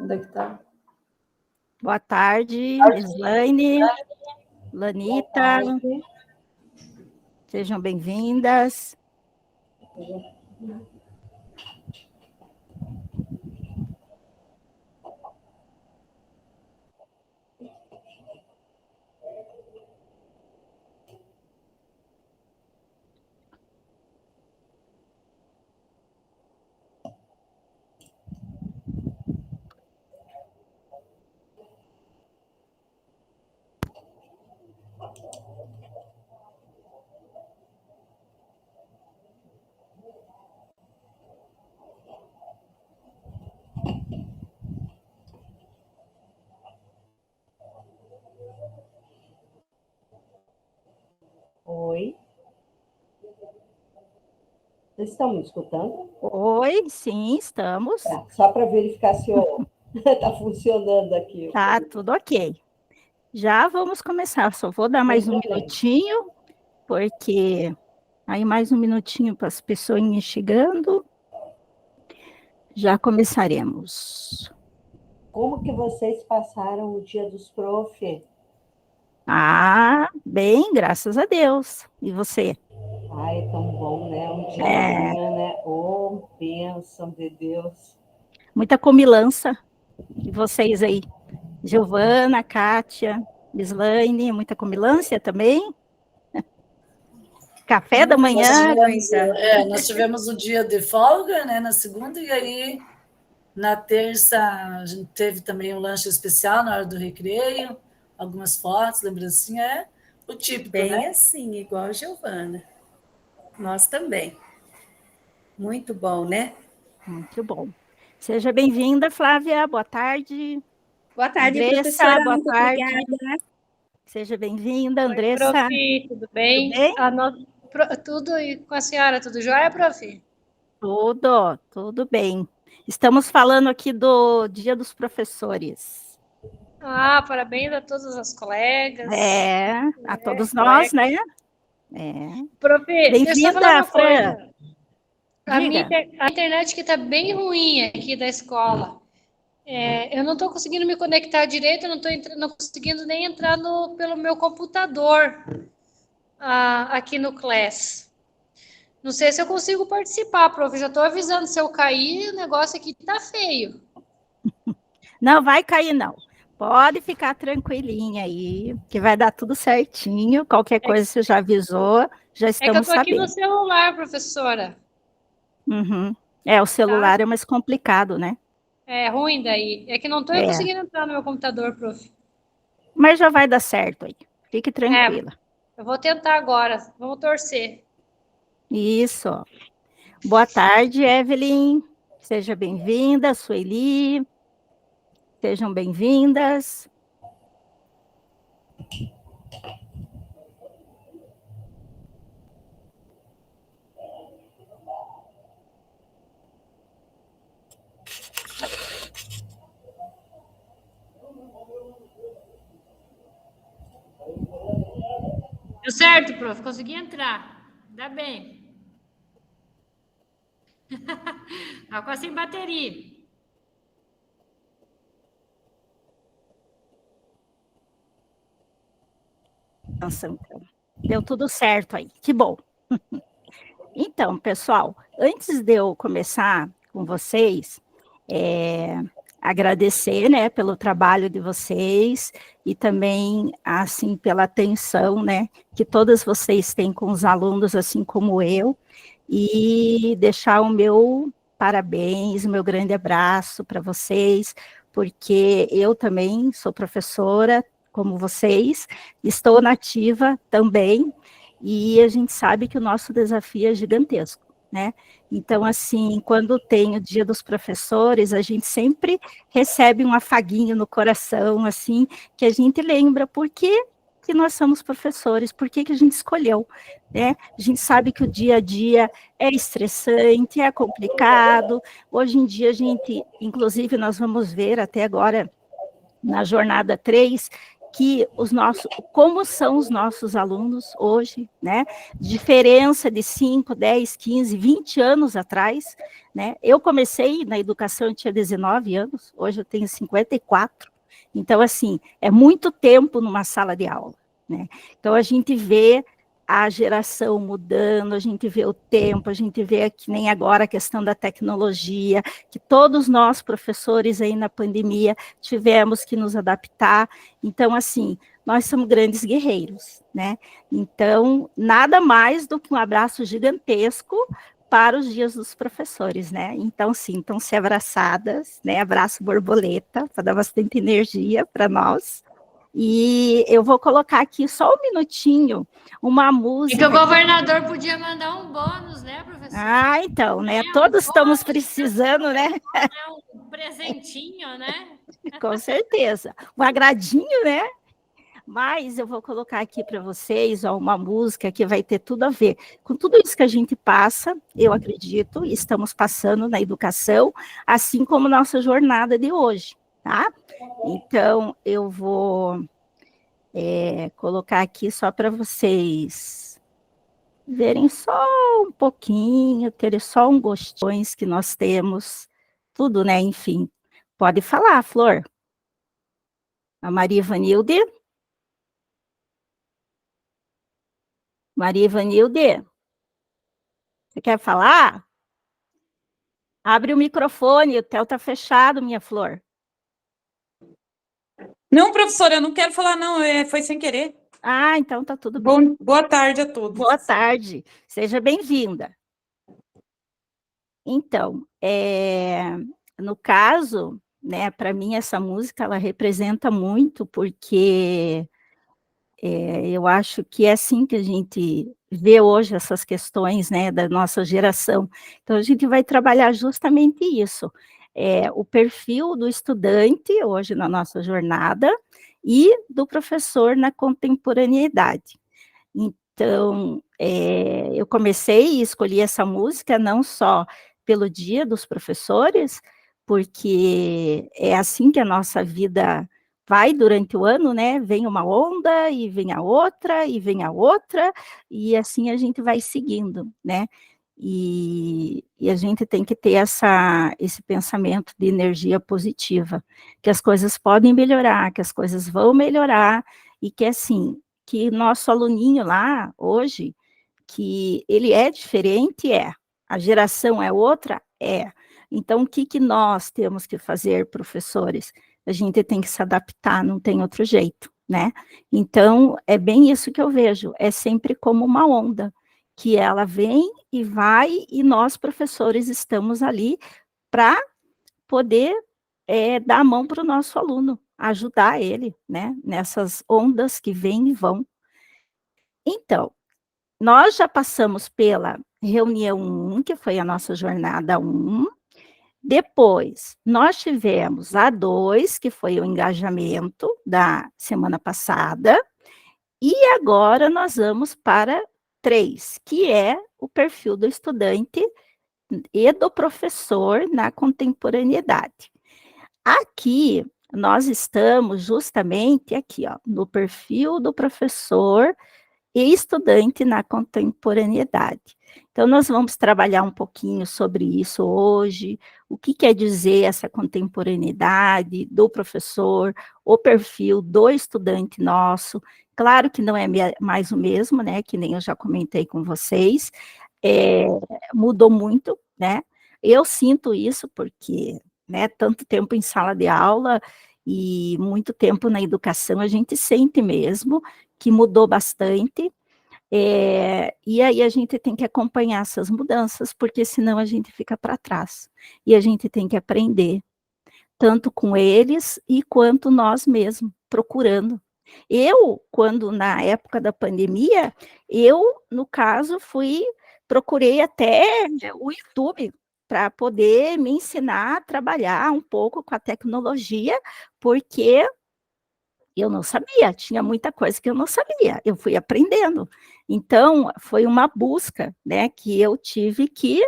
Onde é que tá? Boa tarde, Islaine, Lanita, sejam bem-vindas. Oi. Vocês estão me escutando? Oi, sim, estamos. Tá, só para verificar se está funcionando aqui. Tá, tudo ok. Já vamos começar, só vou dar mais um minutinho, porque aí mais um minutinho para as pessoas chegando. Já começaremos. Como que vocês passaram o dia dos prof? Ah, bem, graças a Deus. E você? Ai, é tão bom, né? Um dia da manhã, né? Oh, bênção de Deus. Muita comilança. E vocês aí? Giovana, Kátia, Islaine, muita comilança também? Café da manhã? Nós tivemos o dia de folga, né, na segunda, e aí na terça a gente teve também um lanche especial na hora do recreio, algumas fotos, lembrancinha, o típico, bem, né? Assim, igual a Giovana. Nós também. Muito bom, né? Muito bom. Seja bem-vinda, Flávia, boa tarde. Boa tarde, Andressa, professora, boa muito tarde. obrigada. Seja bem-vinda, Oi, Andressa. prof, tudo bem? Tudo e com a senhora, tudo jóia, prof? Tudo bem. Estamos falando aqui do Dia dos Professores. Ah, parabéns a todas as colegas. A todos nós, colegas. né? Prof, deixa eu só falar uma coisa. A internet que está bem ruim aqui da escola. Eu não estou conseguindo me conectar direito, eu não estou conseguindo nem entrar pelo meu computador aqui no Class. Não sei se eu consigo participar, prof. Já estou avisando, se eu cair, o negócio aqui tá feio. Não vai cair, não. Pode ficar tranquilinha aí, que vai dar tudo certinho. Qualquer coisa você já avisou, já estamos sabendo. É que eu estou aqui no celular, professora. Uhum. O celular é mais complicado, né? É ruim daí. É que não estou conseguindo entrar no meu computador, prof. Mas já vai dar certo aí. Fique tranquila. Eu vou tentar agora. Vamos torcer. Isso. Boa tarde, Evelyn. Seja bem-vinda, Sueli. Sejam bem-vindas. Deu certo, prof. Consegui entrar. Ainda bem. Tá quase sem bateria. Nossa, deu tudo certo aí. Que bom. Então, pessoal, antes de eu começar com vocês, agradecer, né, pelo trabalho de vocês e também, assim, pela atenção, né, que todas vocês têm com os alunos, assim como eu, e deixar o meu parabéns, o meu grande abraço para vocês, porque eu também sou professora, como vocês, estou nativa também, e a gente sabe que o nosso desafio é gigantesco, né? Então, assim, quando tem o Dia dos Professores, a gente sempre recebe um afaguinho no coração, assim, que a gente lembra por que nós somos professores, por que a gente escolheu, né? A gente sabe que o dia a dia é estressante, é complicado. Hoje em dia, a gente, inclusive, nós vamos ver até agora, na jornada 3, que como são os nossos alunos hoje, né? Diferença de 5, 10, 15, 20 anos atrás, né? Eu comecei na educação, eu tinha 19 anos, hoje eu tenho 54. Então, assim, é muito tempo numa sala de aula, né? Então, a gente vê a geração mudando, a gente vê o tempo, a gente vê que nem agora a questão da tecnologia, que todos nós, professores aí na pandemia, tivemos que nos adaptar. Então, assim, nós somos grandes guerreiros, né? Então, nada mais do que um abraço gigantesco para os dias dos professores, né? Então, sintam-se abraçadas, né? Abraço borboleta, para dar bastante energia para nós. E eu vou colocar aqui só um minutinho, uma música. E que o governador podia mandar um bônus, né, professor? Ah, então, né? Todos estamos precisando, né? Um presentinho, né? Com certeza. Um agradinho, né? Mas eu vou colocar aqui para vocês uma música que vai ter tudo a ver com tudo isso que a gente passa, eu acredito, e estamos passando na educação, assim como nossa jornada de hoje, tá? Então, eu vou colocar aqui só para vocês verem só um pouquinho, terem só um gostinho que nós temos, tudo, né? Enfim, pode falar, Flor. A Maria Ivanilde. Maria Ivanilde, você quer falar? Abre o microfone, o teu está fechado, minha Flor. Não, professora, eu não quero falar, não, foi sem querer. Ah, então tá tudo bem. Boa tarde a todos. Boa tarde, seja bem-vinda. Então, no caso, né, para mim essa música, ela representa muito, porque eu acho que é assim que a gente vê hoje essas questões, né, da nossa geração. Então, a gente vai trabalhar justamente isso, o perfil do estudante, hoje na nossa jornada, e do professor na contemporaneidade. Então, eu comecei e escolhi essa música não só pelo Dia dos Professores, porque é assim que a nossa vida vai durante o ano, né? Vem uma onda, e vem a outra, e vem a outra, e assim a gente vai seguindo, né? E a gente tem que ter esse pensamento de energia positiva, que as coisas podem melhorar, que as coisas vão melhorar, e que assim, que nosso aluninho lá, hoje, que ele é diferente, a geração é outra, então o que nós temos que fazer, professores? A gente tem que se adaptar, não tem outro jeito, né? Então, é bem isso que eu vejo, é sempre como uma onda, que ela vem e vai, e nós, professores, estamos ali para poder dar a mão para o nosso aluno, ajudar ele, né? Nessas ondas que vêm e vão. Então, nós já passamos pela reunião 1, que foi a nossa jornada 1, depois, nós tivemos a 2, que foi o engajamento da semana passada, e agora nós vamos para 3, que é o perfil do estudante e do professor na contemporaneidade. Aqui, nós estamos justamente aqui, ó, no perfil do professor e estudante na contemporaneidade. Então, nós vamos trabalhar um pouquinho sobre isso hoje, o que quer dizer essa contemporaneidade do professor, o perfil do estudante nosso. Claro que não é mais o mesmo, né, que nem eu já comentei com vocês, mudou muito, né, eu sinto isso porque, né, tanto tempo em sala de aula e muito tempo na educação, a gente sente mesmo que mudou bastante, e aí a gente tem que acompanhar essas mudanças, porque senão a gente fica para trás, e a gente tem que aprender, tanto com eles, e quanto nós mesmos, procurando. Eu, quando na época da pandemia, no caso, procurei até o YouTube, para poder me ensinar a trabalhar um pouco com a tecnologia, porque eu não sabia, tinha muita coisa que eu não sabia, eu fui aprendendo. Então, foi uma busca, né, que eu tive que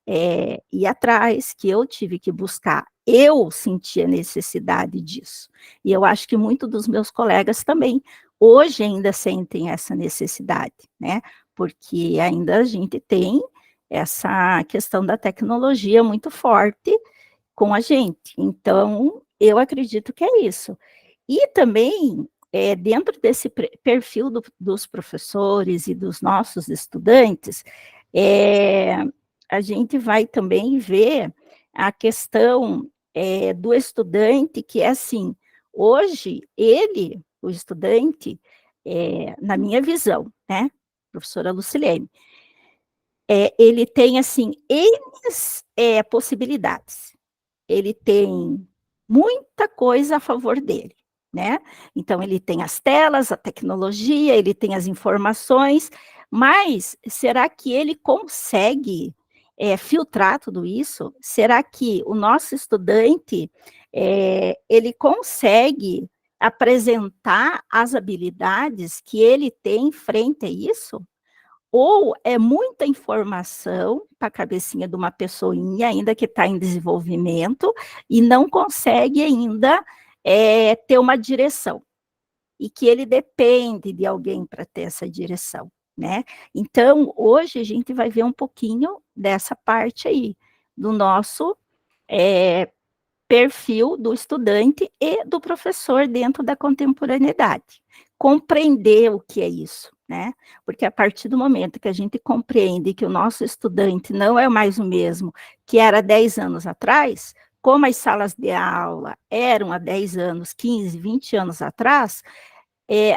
ir atrás, que eu tive que buscar eu senti a necessidade disso. E eu acho que muitos dos meus colegas também, hoje ainda sentem essa necessidade, né? Porque ainda a gente tem essa questão da tecnologia muito forte com a gente. Então, eu acredito que é isso. E também, dentro desse perfil dos professores e dos nossos estudantes, a gente vai também ver a questão do estudante, que é assim, hoje, o estudante, na minha visão, né, professora Lucilene, ele tem, assim, N possibilidades. Ele tem muita coisa a favor dele, né? Então, ele tem as telas, a tecnologia, ele tem as informações, mas será que ele consegue filtrar tudo isso? Será que o nosso estudante, ele consegue apresentar as habilidades que ele tem frente a isso? Ou é muita informação para a cabecinha de uma pessoinha, ainda que está em desenvolvimento, e não consegue ainda ter uma direção, e que ele depende de alguém para ter essa direção, né? Então, hoje a gente vai ver um pouquinho dessa parte aí, do nosso perfil do estudante e do professor dentro da contemporaneidade. Compreender o que é isso, né? Porque a partir do momento que a gente compreende que o nosso estudante não é mais o mesmo que era 10 anos atrás, como as salas de aula eram há 10 anos, 15, 20 anos atrás,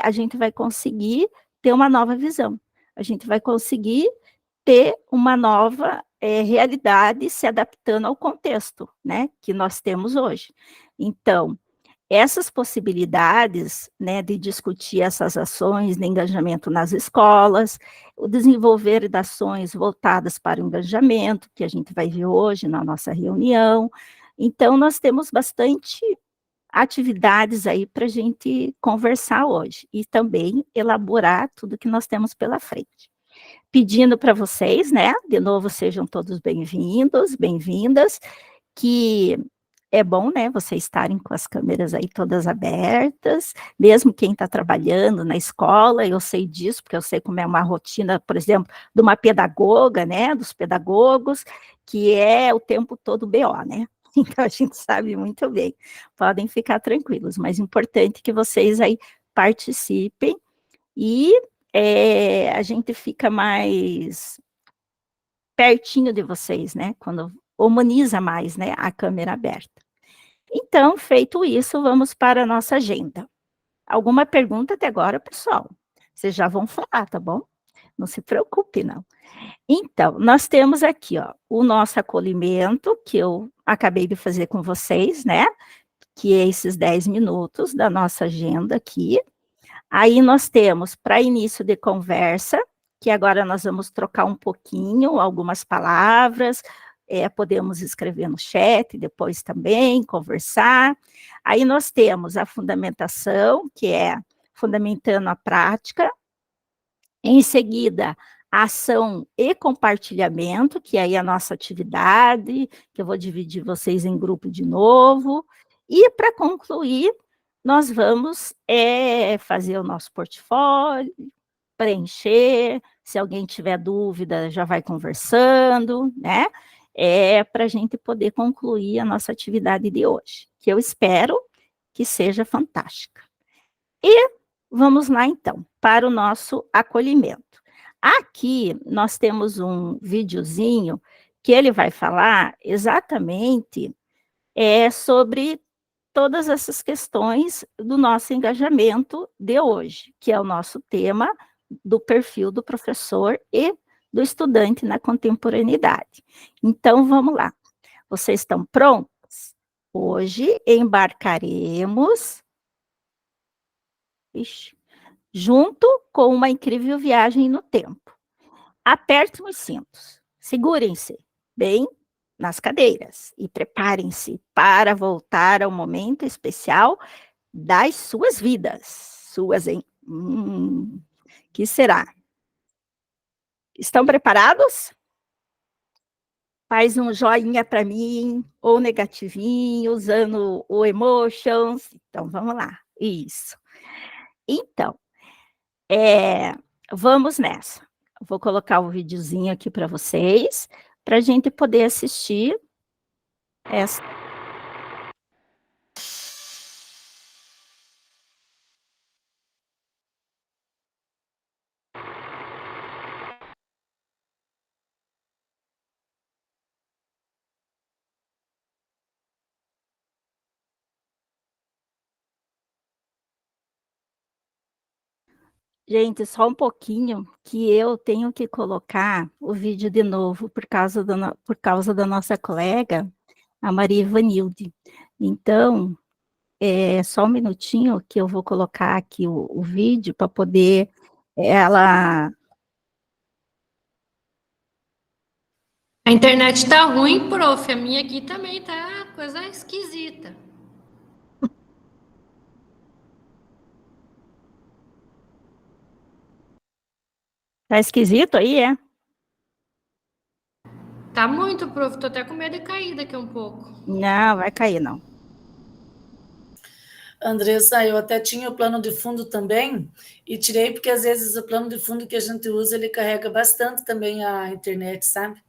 a gente vai conseguir ter uma nova visão. A gente vai conseguir ter uma nova realidade se adaptando ao contexto, né, que nós temos hoje. Então, essas possibilidades, né, de discutir essas ações de engajamento nas escolas, o desenvolver de ações voltadas para o engajamento, que a gente vai ver hoje na nossa reunião. Então, nós temos bastante atividades aí para a gente conversar hoje, e também elaborar tudo que nós temos pela frente. Pedindo para vocês, né, de novo, sejam todos bem-vindos, bem-vindas, que é bom, né, vocês estarem com as câmeras aí todas abertas, mesmo quem está trabalhando na escola, eu sei disso, porque eu sei como é uma rotina, por exemplo, de uma pedagoga, né, dos pedagogos, que é o tempo todo BO, né, então a gente sabe muito bem, podem ficar tranquilos, mas é importante que vocês aí participem, e a gente fica mais pertinho de vocês, né, quando humaniza mais, né, a câmera aberta. Então, feito isso, vamos para a nossa agenda. Alguma pergunta até agora, pessoal? Vocês já vão falar, tá bom? Não se preocupe, não. Então, nós temos aqui, ó, o nosso acolhimento, que eu acabei de fazer com vocês, né, que é esses 10 minutos da nossa agenda aqui. Aí nós temos, para início de conversa, que agora nós vamos trocar um pouquinho, algumas palavras, podemos escrever no chat depois também, conversar. Aí nós temos a fundamentação, que é fundamentando a prática. Em seguida, a ação e compartilhamento, que aí é a nossa atividade, que eu vou dividir vocês em grupo de novo. E para concluir, nós vamos fazer o nosso portfólio, preencher, se alguém tiver dúvida, já vai conversando, né? Para a gente poder concluir a nossa atividade de hoje, que eu espero que seja fantástica. E vamos lá, então, para o nosso acolhimento. Aqui nós temos um videozinho que ele vai falar exatamente sobre todas essas questões do nosso engajamento de hoje, que é o nosso tema do perfil do professor e do estudante na contemporaneidade. Então, vamos lá. Vocês estão prontos? Hoje embarcaremos junto com uma incrível viagem no tempo. Apertem os cintos, segurem-se bem nas cadeiras e preparem-se para voltar ao momento especial das suas vidas. Suas, hein? Que será? Estão preparados? faz um joinha para mim, ou negativinho, usando o emotions. Então, vamos lá. Isso. Então, vamos nessa. Vou colocar o videozinho aqui para vocês, para a gente poder assistir essa. Gente, só um pouquinho, que eu tenho que colocar o vídeo de novo por causa da nossa colega, a Maria Ivanilde. Então, só um minutinho que eu vou colocar aqui o vídeo para poder ela... A internet tá ruim, prof. A minha aqui também tá coisa esquisita. Tá esquisito aí, é? Tá muito, prof. Tô até com medo de cair daqui um pouco. Não, vai cair, não. Andressa, eu até tinha o plano de fundo também, e tirei porque às vezes o plano de fundo que a gente usa, ele carrega bastante também a internet, sabe?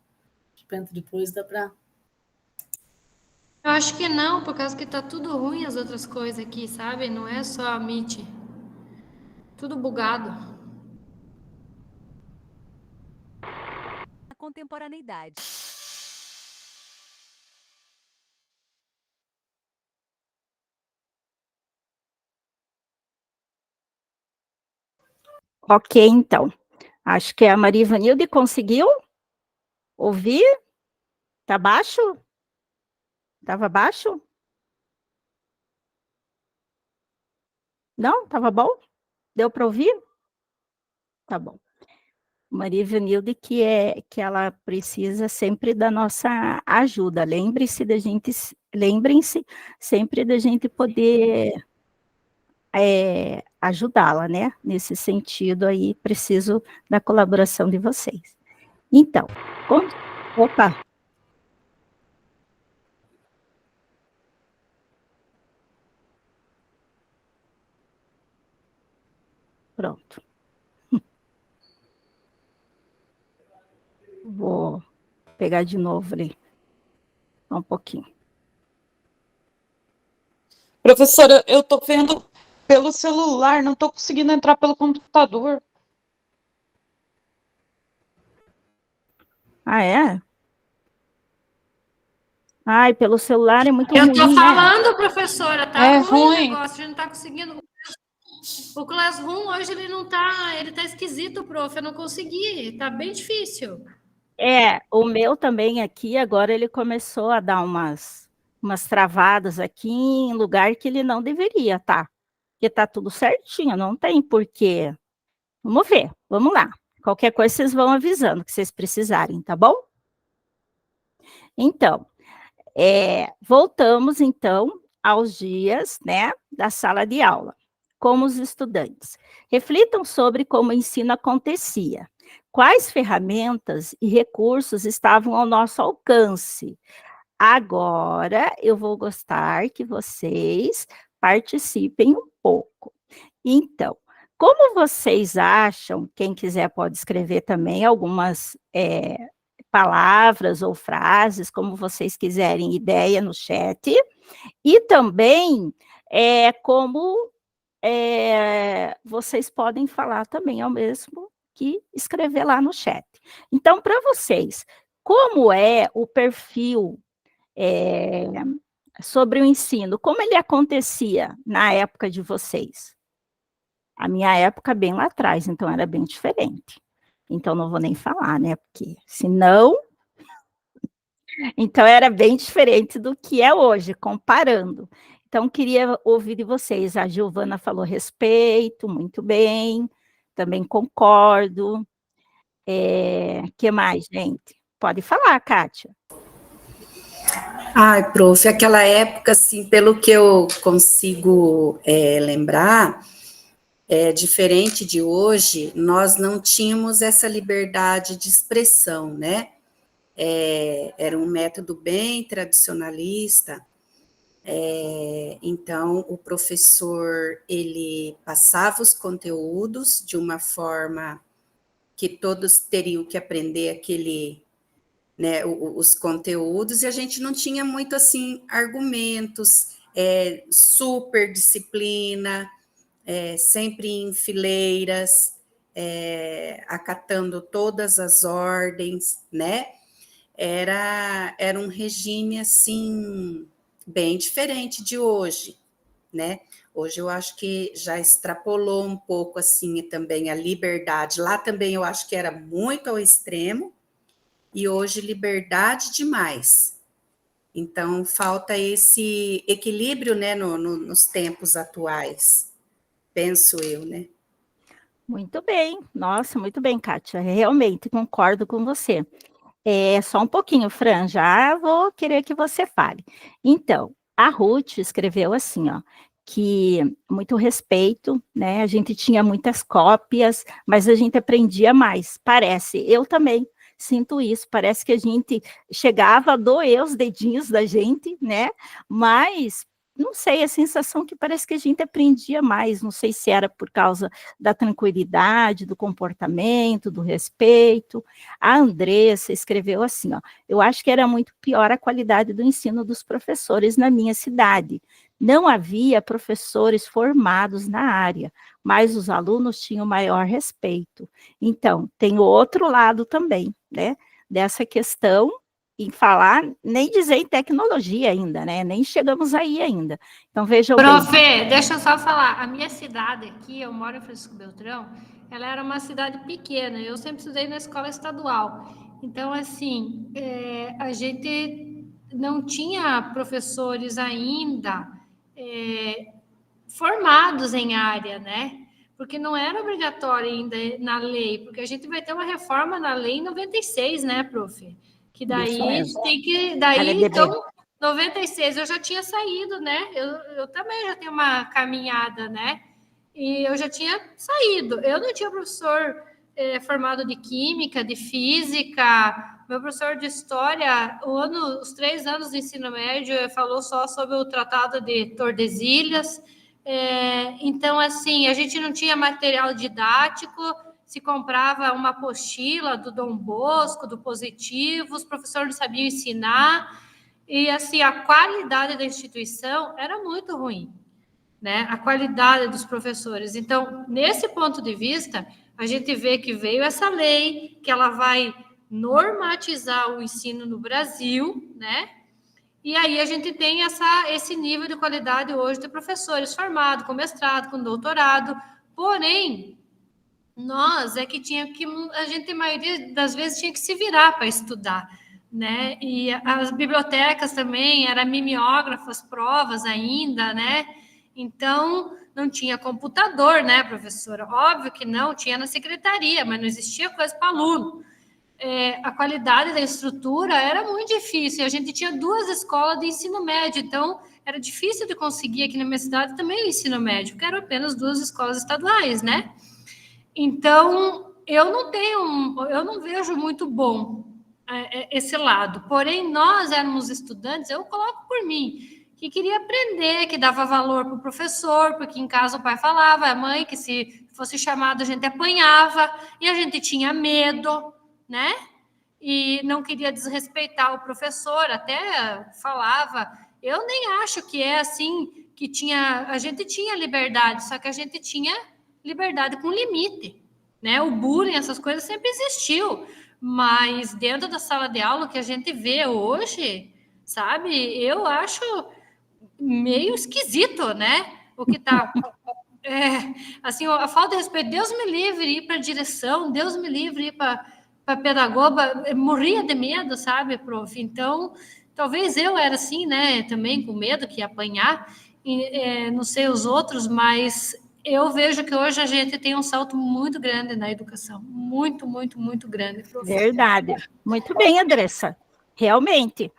Depois dá para... Eu acho que não, por causa que tá tudo ruim as outras coisas aqui, sabe? Não é só a Meet. Tudo bugado. A contemporaneidade. Ok, então. Acho que a Maria Ivanilde conseguiu ouvir? Tá baixo? Tava baixo? Não? Tava bom? Deu para ouvir? Tá bom. Maria Ivanilde, que ela precisa sempre da nossa ajuda. Lembrem-se sempre da gente poder ajudá-la, né? Nesse sentido aí, preciso da colaboração de vocês. Então, opa! Pronto. Vou pegar de novo ali. Só um pouquinho. Professora, eu tô vendo pelo celular, não tô conseguindo entrar pelo computador. Ah, é? Ai, pelo celular é muito ruim, Eu tô né? falando, professora, tá É ruim o ruim. negócio, a gente não tá conseguindo. O Classroom hoje ele não tá, ele tá esquisito, prof, eu não consegui, tá bem difícil. O meu também aqui, agora ele começou a dar umas travadas aqui em lugar que ele não deveria, tá? Porque tá tudo certinho, não tem porquê. Vamos ver, vamos lá. Qualquer coisa vocês vão avisando que vocês precisarem, tá bom? Então, voltamos então aos dias, né, da sala de aula. Como os estudantes reflitam sobre como o ensino acontecia. Quais ferramentas e recursos estavam ao nosso alcance? Agora, eu vou gostar que vocês participem um pouco. Então, como vocês acham, quem quiser pode escrever também algumas palavras ou frases, como vocês quiserem, ideia no chat, e também como vocês podem falar também ao mesmo que escrever lá no chat. Então, para vocês, como é o perfil sobre o ensino? Como ele acontecia na época de vocês? A minha época, bem lá atrás, então era bem diferente. Então, não vou nem falar, né? Porque senão... Então, era bem diferente do que é hoje, comparando. Então, queria ouvir de vocês. A Giovana falou respeito, muito bem. Também concordo. Que mais, gente? Pode falar, Kátia. Ai, prof, aquela época, assim, pelo que eu consigo lembrar, diferente de hoje, nós não tínhamos essa liberdade de expressão, né? era um método bem tradicionalista. Então, o professor, ele passava os conteúdos de uma forma que todos teriam que aprender aquele, né, os conteúdos, e a gente não tinha muito, assim, argumentos, super disciplina, sempre em fileiras, acatando todas as ordens, né? Era um regime, assim, bem diferente de hoje, né? Hoje eu acho que já extrapolou um pouco, assim, também a liberdade. Lá também eu acho que era muito ao extremo, e hoje liberdade demais. Então, falta esse equilíbrio, né, nos tempos atuais, penso eu, né? Muito bem, nossa, muito bem, Kátia, realmente concordo com você. Só um pouquinho, Fran, já vou querer que você fale. Então, a Ruth escreveu assim, ó, que muito respeito, né? A gente tinha muitas cópias, mas a gente aprendia mais. Parece, eu também sinto isso. Parece que a gente chegava a doer os dedinhos da gente, né? Mas não sei, a sensação que parece que a gente aprendia mais. Não sei se era por causa da tranquilidade, do comportamento, do respeito. A Andressa escreveu assim, ó, eu acho que era muito pior a qualidade do ensino dos professores na minha cidade. Não havia professores formados na área, mas os alunos tinham maior respeito. Então, tem o outro lado também, né, dessa questão, em falar, nem dizer em tecnologia ainda, né, nem chegamos aí ainda. Então, vejam bem. Deixa eu só falar, a minha cidade aqui, eu moro em Francisco Beltrão, ela era uma cidade pequena, eu sempre estudei na escola estadual. Então, assim, a gente não tinha professores ainda formados em área, né? Porque não era obrigatório ainda na lei, porque a gente vai ter uma reforma na lei em 96, né, prof? Que daí tem que... Daí, então, 96 eu já tinha saído, né? Eu também já tenho uma caminhada, né? E eu já tinha saído. Eu não tinha professor formado de química, de física. Meu professor de história, os 3 anos de ensino médio, falou só sobre o Tratado de Tordesilhas. Então, assim, a gente não tinha material didático, se comprava uma apostila do Dom Bosco, do Positivo, os professores não sabiam ensinar, e, assim, a qualidade da instituição era muito ruim, né? A qualidade dos professores. Então, nesse ponto de vista, a gente vê que veio essa lei, que ela vai normatizar o ensino no Brasil, né? E aí a gente tem esse nível de qualidade hoje de professores formados, com mestrado, com doutorado, porém, nós a gente, a maioria das vezes, tinha que se virar para estudar, né? E as bibliotecas também eram mimeógrafas, provas ainda, né? Então, não tinha computador, né, professora? Óbvio que não, tinha na secretaria, mas não existia coisa para aluno. A qualidade da estrutura era muito difícil. A gente tinha 2 escolas de ensino médio, então era difícil de conseguir aqui na minha cidade também o ensino médio, porque eram apenas 2 escolas estaduais, né? Então, eu não vejo muito bom esse lado. Porém, nós éramos estudantes, eu coloco por mim, que queria aprender, que dava valor para o professor, porque em casa o pai falava, a mãe, que se fosse chamado a gente apanhava, e a gente tinha medo, né? E não queria desrespeitar o professor, até falava, eu nem acho que é assim, que a gente tinha liberdade, só que a gente tinha liberdade com limite, né? O bullying, essas coisas sempre existiu, mas dentro da sala de aula que a gente vê hoje, sabe, eu acho meio esquisito, né? O que tá... assim, a falta de respeito, Deus me livre ir para a direção, Deus me livre ir para pedagoga, morria de medo, sabe, prof? Então, talvez eu era assim, né, também com medo que ia apanhar, não sei os outros, mas eu vejo que hoje a gente tem um salto muito grande na educação, muito, muito, muito grande, prof. Verdade. Muito bem, Andressa. Realmente,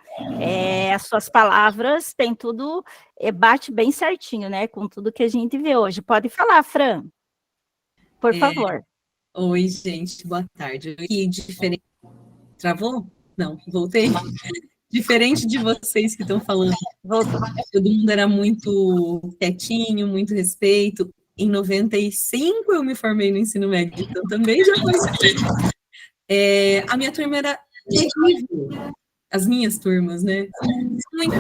as suas palavras têm tudo, bate bem certinho, né, com tudo que a gente vê hoje. Pode falar, Fran, por favor. Oi, gente, boa tarde. Que diferente. Travou? Não, voltei. Diferente de vocês que estão falando, todo mundo era muito quietinho, muito respeito. Em 95 eu me formei no ensino médio, então também já foi isso. A minha turma era terrível, as minhas turmas, né? Muito.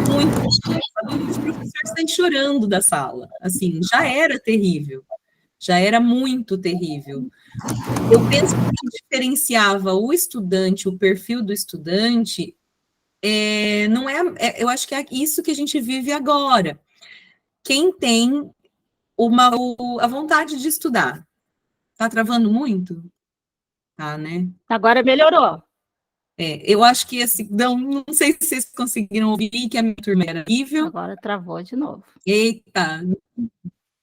Os professores saem chorando da sala. Assim, já era terrível, já era muito terrível. Eu penso que o que diferenciava o estudante, o perfil do estudante, não eu acho que é isso que a gente vive agora. Quem tem a vontade de estudar, tá travando muito? Tá, né? Agora melhorou. Eu acho que assim, não sei se vocês conseguiram ouvir que a minha turma era horrível. Agora travou de novo. Eita!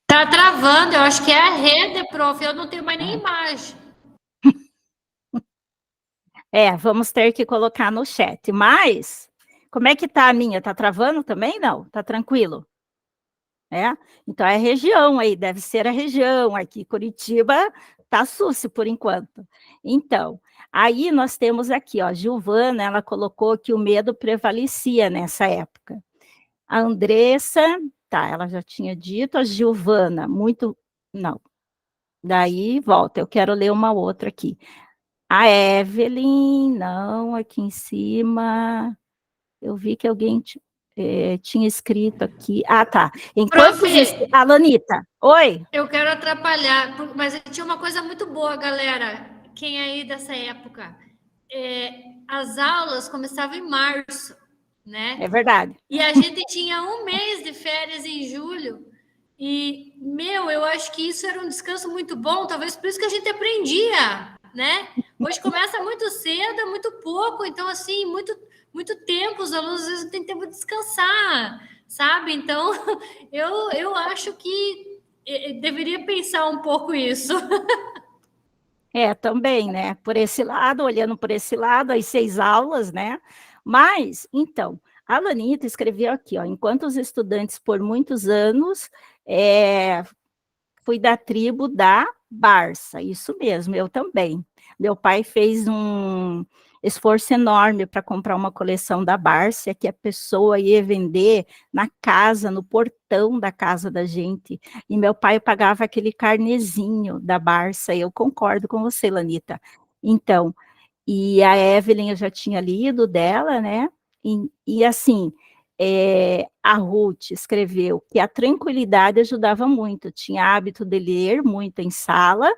Tá travando, eu acho que é a rede, prof. Eu não tenho mais nem imagem. Vamos ter que colocar no chat. Mas, como é que tá a minha? Tá travando também? Não? Tá tranquilo? Então, é a região aí, deve ser a região. Aqui, Curitiba, tá susse por enquanto. Então, aí nós temos aqui, ó, Giovana, ela colocou que o medo prevalecia nessa época. A Andressa, tá, ela já tinha dito, a Giovana, não. Daí, volta, eu quero ler uma outra aqui. A Evelyn, não, aqui em cima, eu vi que alguém tinha escrito aqui. Ah, tá. Enquanto a Lanita, oi? Eu quero atrapalhar, mas tinha uma coisa muito boa, galera. Quem aí dessa época? As aulas começavam em março, né? É verdade. E a gente tinha um mês de férias em julho. E, eu acho que isso era um descanso muito bom, talvez por isso que a gente aprendia, né? Hoje começa muito cedo, é muito pouco, então, assim, muito tempo, os alunos às vezes não têm tempo de descansar, sabe? Então, eu acho que deveria pensar um pouco isso. Também, né? Por esse lado, olhando por esse lado, as 6 aulas, né? Mas, então, a Lanita escreveu aqui, ó, enquanto os estudantes por muitos anos fui da tribo da Barça, isso mesmo, eu também. Meu pai fez um esforço enorme para comprar uma coleção da Barça, que a pessoa ia vender na casa, no portão da casa da gente, e meu pai pagava aquele carnezinho da Barça, eu concordo com você, Lanita. Então, e a Evelyn eu já tinha lido dela, né, e assim, a Ruth escreveu que a tranquilidade ajudava muito, tinha hábito de ler muito em sala,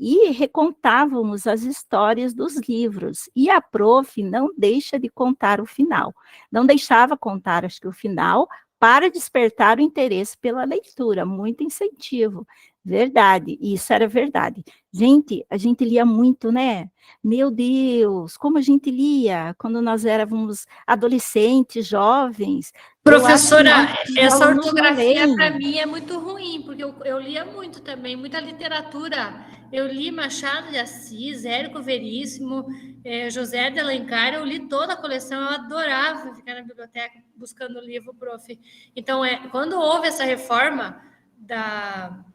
e recontávamos as histórias dos livros, e a prof não deixa de contar o final, não deixava contar, acho que o final, para despertar o interesse pela leitura, muito incentivo, verdade, isso era verdade. Gente, a gente lia muito, né? Meu Deus, como a gente lia quando nós éramos adolescentes, jovens. Professora, essa ortografia para mim é muito ruim, porque eu lia muito também, muita literatura. Eu li Machado de Assis, Érico Veríssimo, José de Alencar, eu li toda a coleção, eu adorava ficar na biblioteca buscando livro, prof. Então, quando houve essa reforma da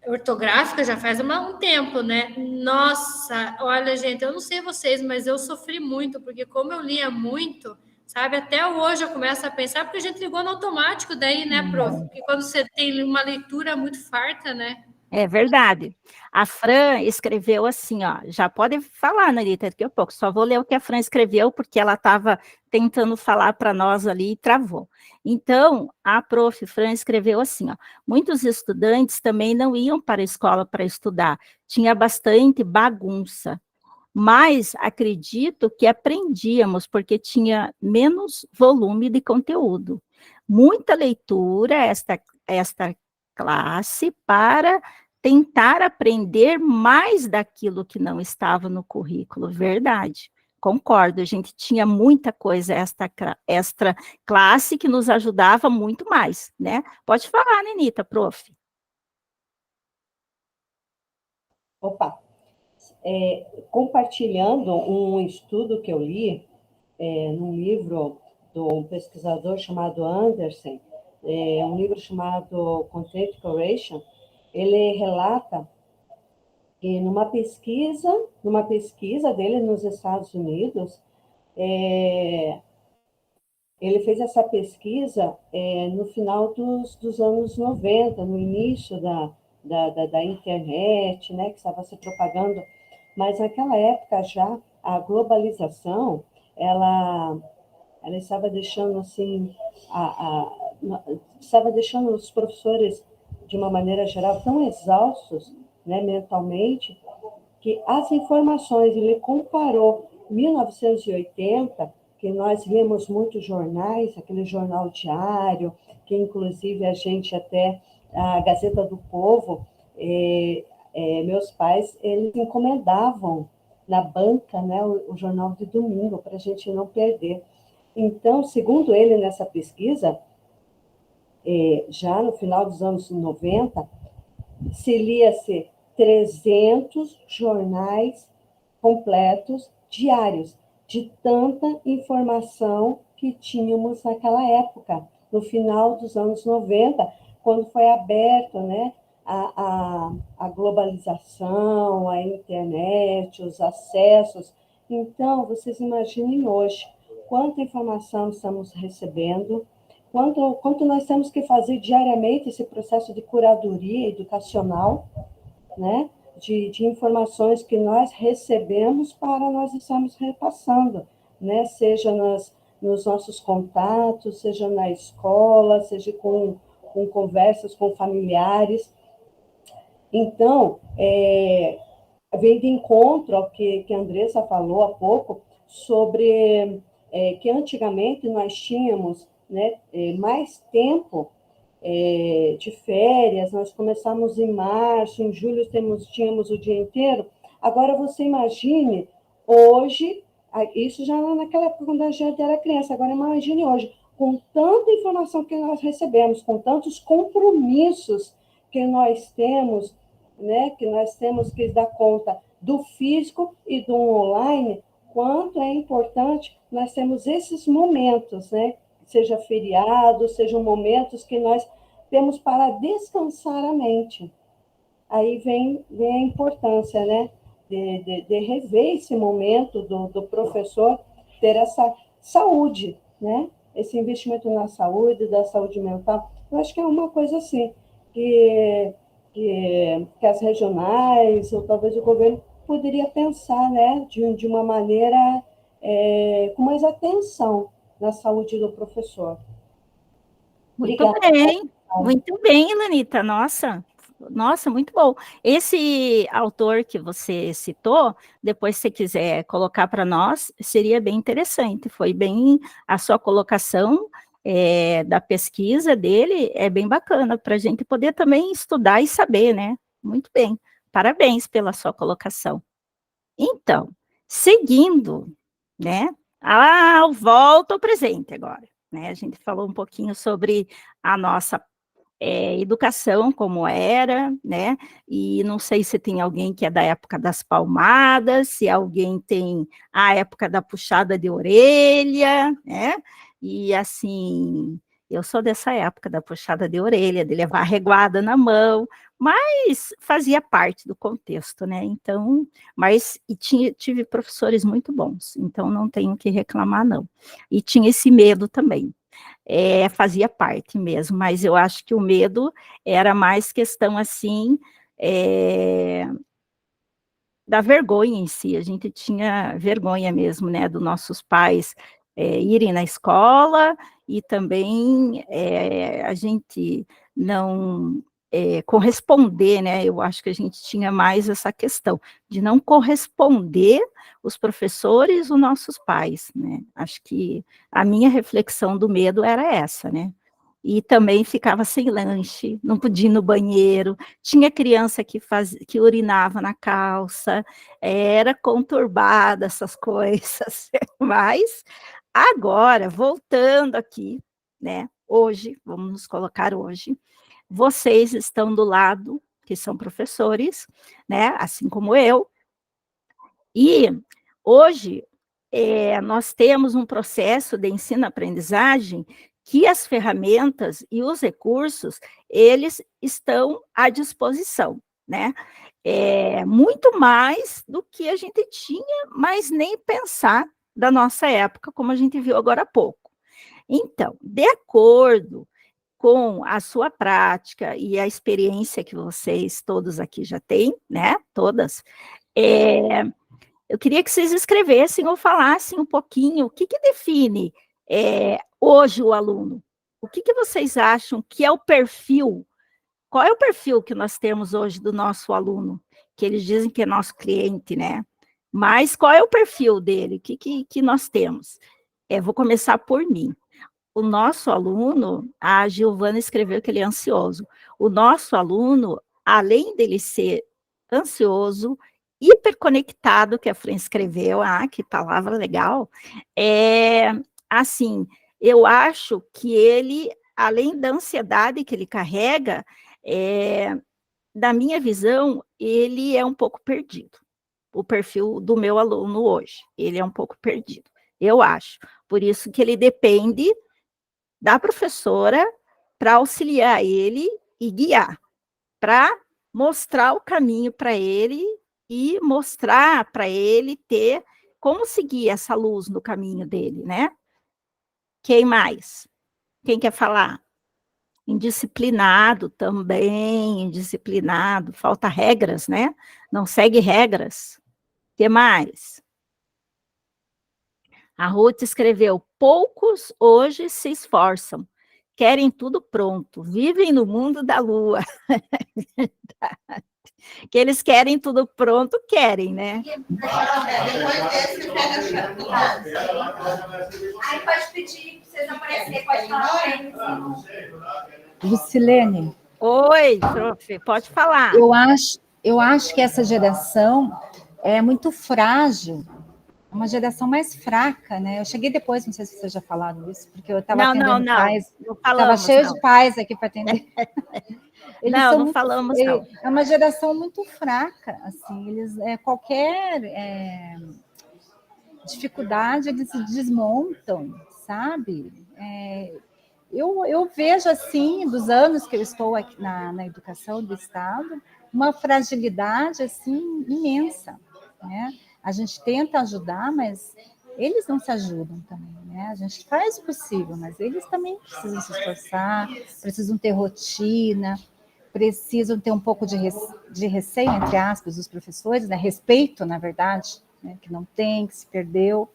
ortográfica, já faz um tempo, né? Nossa, olha, gente, eu não sei vocês, mas eu sofri muito, porque como eu lia muito, sabe, até hoje eu começo a pensar, porque a gente ligou no automático daí, né, prof? Porque quando você tem uma leitura muito farta, né? É verdade. A Fran escreveu assim, ó, já pode falar, Narita, daqui a pouco, só vou ler o que a Fran escreveu, porque ela estava tentando falar para nós ali e travou. Então, a prof. Fran escreveu assim, ó, muitos estudantes também não iam para a escola para estudar, tinha bastante bagunça, mas acredito que aprendíamos, porque tinha menos volume de conteúdo. Muita leitura, esta classe, para tentar aprender mais daquilo que não estava no currículo, verdade. Concordo, a gente tinha muita coisa extra classe que nos ajudava muito mais, né? Pode falar, Nenita, prof. Opa, compartilhando um estudo que eu li num livro de um pesquisador chamado Anderson, um livro chamado Content Curation, ele relata que numa pesquisa dele nos Estados Unidos, Ele fez essa pesquisa no final dos anos 90, no início da internet, né, que estava se propagando, mas naquela época já a globalização, ela estava deixando assim, estava deixando os professores, de uma maneira geral, tão exaustos, né, mentalmente, que as informações, ele comparou 1980, que nós víamos muitos jornais, aquele jornal diário, que inclusive a gente até, a Gazeta do Povo, meus pais, eles encomendavam na banca, né, o jornal de domingo, para a gente não perder. Então, segundo ele, nessa pesquisa, já no final dos anos 90, se lia-se 300 jornais completos diários, de tanta informação que tínhamos naquela época, no final dos anos 90, quando foi aberto, né, a globalização, a internet, os acessos. Então, vocês imaginem hoje quanta informação estamos recebendo, quanto nós temos que fazer diariamente esse processo de curadoria educacional, né? De informações que nós recebemos para nós estarmos repassando, né? Seja nos nossos contatos, seja na escola, seja com conversas com familiares. Então, vem de encontro ao que a Andressa falou há pouco, sobre que antigamente nós tínhamos, né, mais tempo de férias, nós começamos em março, em julho tínhamos o dia inteiro. Agora, você imagine, hoje, isso já naquela época quando a gente era criança, agora imagine hoje, com tanta informação que nós recebemos, com tantos compromissos que nós temos, né, que nós temos que dar conta do físico e do online, quanto é importante nós temos esses momentos, né, seja feriado, sejam momentos que nós temos para descansar a mente. Aí vem a importância, né, de rever esse momento do professor ter essa saúde, né, esse investimento na saúde, da saúde mental. Eu acho que é uma coisa assim, que as regionais, ou talvez o governo, poderia pensar, né, de uma maneira com mais atenção na saúde do professor. Muito bem, Lanita. Nossa, muito bom. Esse autor que você citou, depois se você quiser colocar para nós, seria bem interessante. Foi bem a sua colocação da pesquisa dele, é bem bacana para a gente poder também estudar e saber, né? Muito bem. Parabéns pela sua colocação. Então, seguindo, né? Volta ao presente agora, né? A gente falou um pouquinho sobre a nossa educação, como era, né? E não sei se tem alguém que é da época das palmadas, se alguém tem a época da puxada de orelha, né? E assim, eu sou dessa época da puxada de orelha, de levar a reguada na mão, mas fazia parte do contexto, né? Então, tive professores muito bons, então não tenho que reclamar, não. E tinha esse medo também. Fazia parte mesmo, mas eu acho que o medo era mais questão, assim, da vergonha em si. A gente tinha vergonha mesmo, né, dos nossos pais irem na escola, e também a gente não corresponder, né? Eu acho que a gente tinha mais essa questão de não corresponder os professores, os nossos pais, né? Acho que a minha reflexão do medo era essa, né? E também ficava sem lanche, não podia ir no banheiro, tinha criança que urinava na calça, era conturbada essas coisas, mas agora, voltando aqui, né, hoje, vamos nos colocar hoje, vocês estão do lado, que são professores, né, assim como eu, e hoje nós temos um processo de ensino-aprendizagem que as ferramentas e os recursos, eles estão à disposição, né? Muito mais do que a gente tinha, mas nem pensar da nossa época, como a gente viu agora há pouco. Então, de acordo com a sua prática e a experiência que vocês todos aqui já têm, né, todas, eu queria que vocês escrevessem ou falassem um pouquinho o que define hoje o aluno. O que vocês acham que é o perfil? Qual é o perfil que nós temos hoje do nosso aluno? Que eles dizem que é nosso cliente, né? Mas qual é o perfil dele? O que nós temos? Vou começar por mim. O nosso aluno, a Giovana escreveu que ele é ansioso. O nosso aluno, além dele ser ansioso, hiperconectado, que a Fran escreveu, que palavra legal, assim, eu acho que ele, além da ansiedade que ele carrega, da minha visão, ele é um pouco perdido. O perfil do meu aluno hoje, ele é um pouco perdido, eu acho. Por isso que ele depende da professora para auxiliar ele e guiar, para mostrar o caminho para ele e mostrar para ele ter como seguir essa luz no caminho dele, né? Quem mais? Quem quer falar? Indisciplinado também, indisciplinado, falta regras, né? Não segue regras. O que mais? A Ruth escreveu, poucos hoje se esforçam, querem tudo pronto, vivem no mundo da lua. Que eles querem tudo pronto, querem, né? Aí pode pedir para vocês aparecerem, pode falar. Lucilene. Oi, prof, pode falar. Eu acho que essa geração é muito frágil, é uma geração mais fraca, né? Eu cheguei depois, não sei se vocês já falaram isso, porque eu estava atendendo pais, estava cheio de pais aqui para atender. Não falamos, não. É uma geração muito fraca, assim, eles, qualquer dificuldade, eles se desmontam, sabe? Eu vejo, assim, dos anos que eu estou aqui na educação do Estado, uma fragilidade, assim, imensa, né? A gente tenta ajudar, mas eles não se ajudam também, né? A gente faz o possível, mas eles também precisam se esforçar, precisam ter rotina, precisam ter um pouco de receio, entre aspas, dos professores, né? Respeito, na verdade, né? Que não tem, que se perdeu.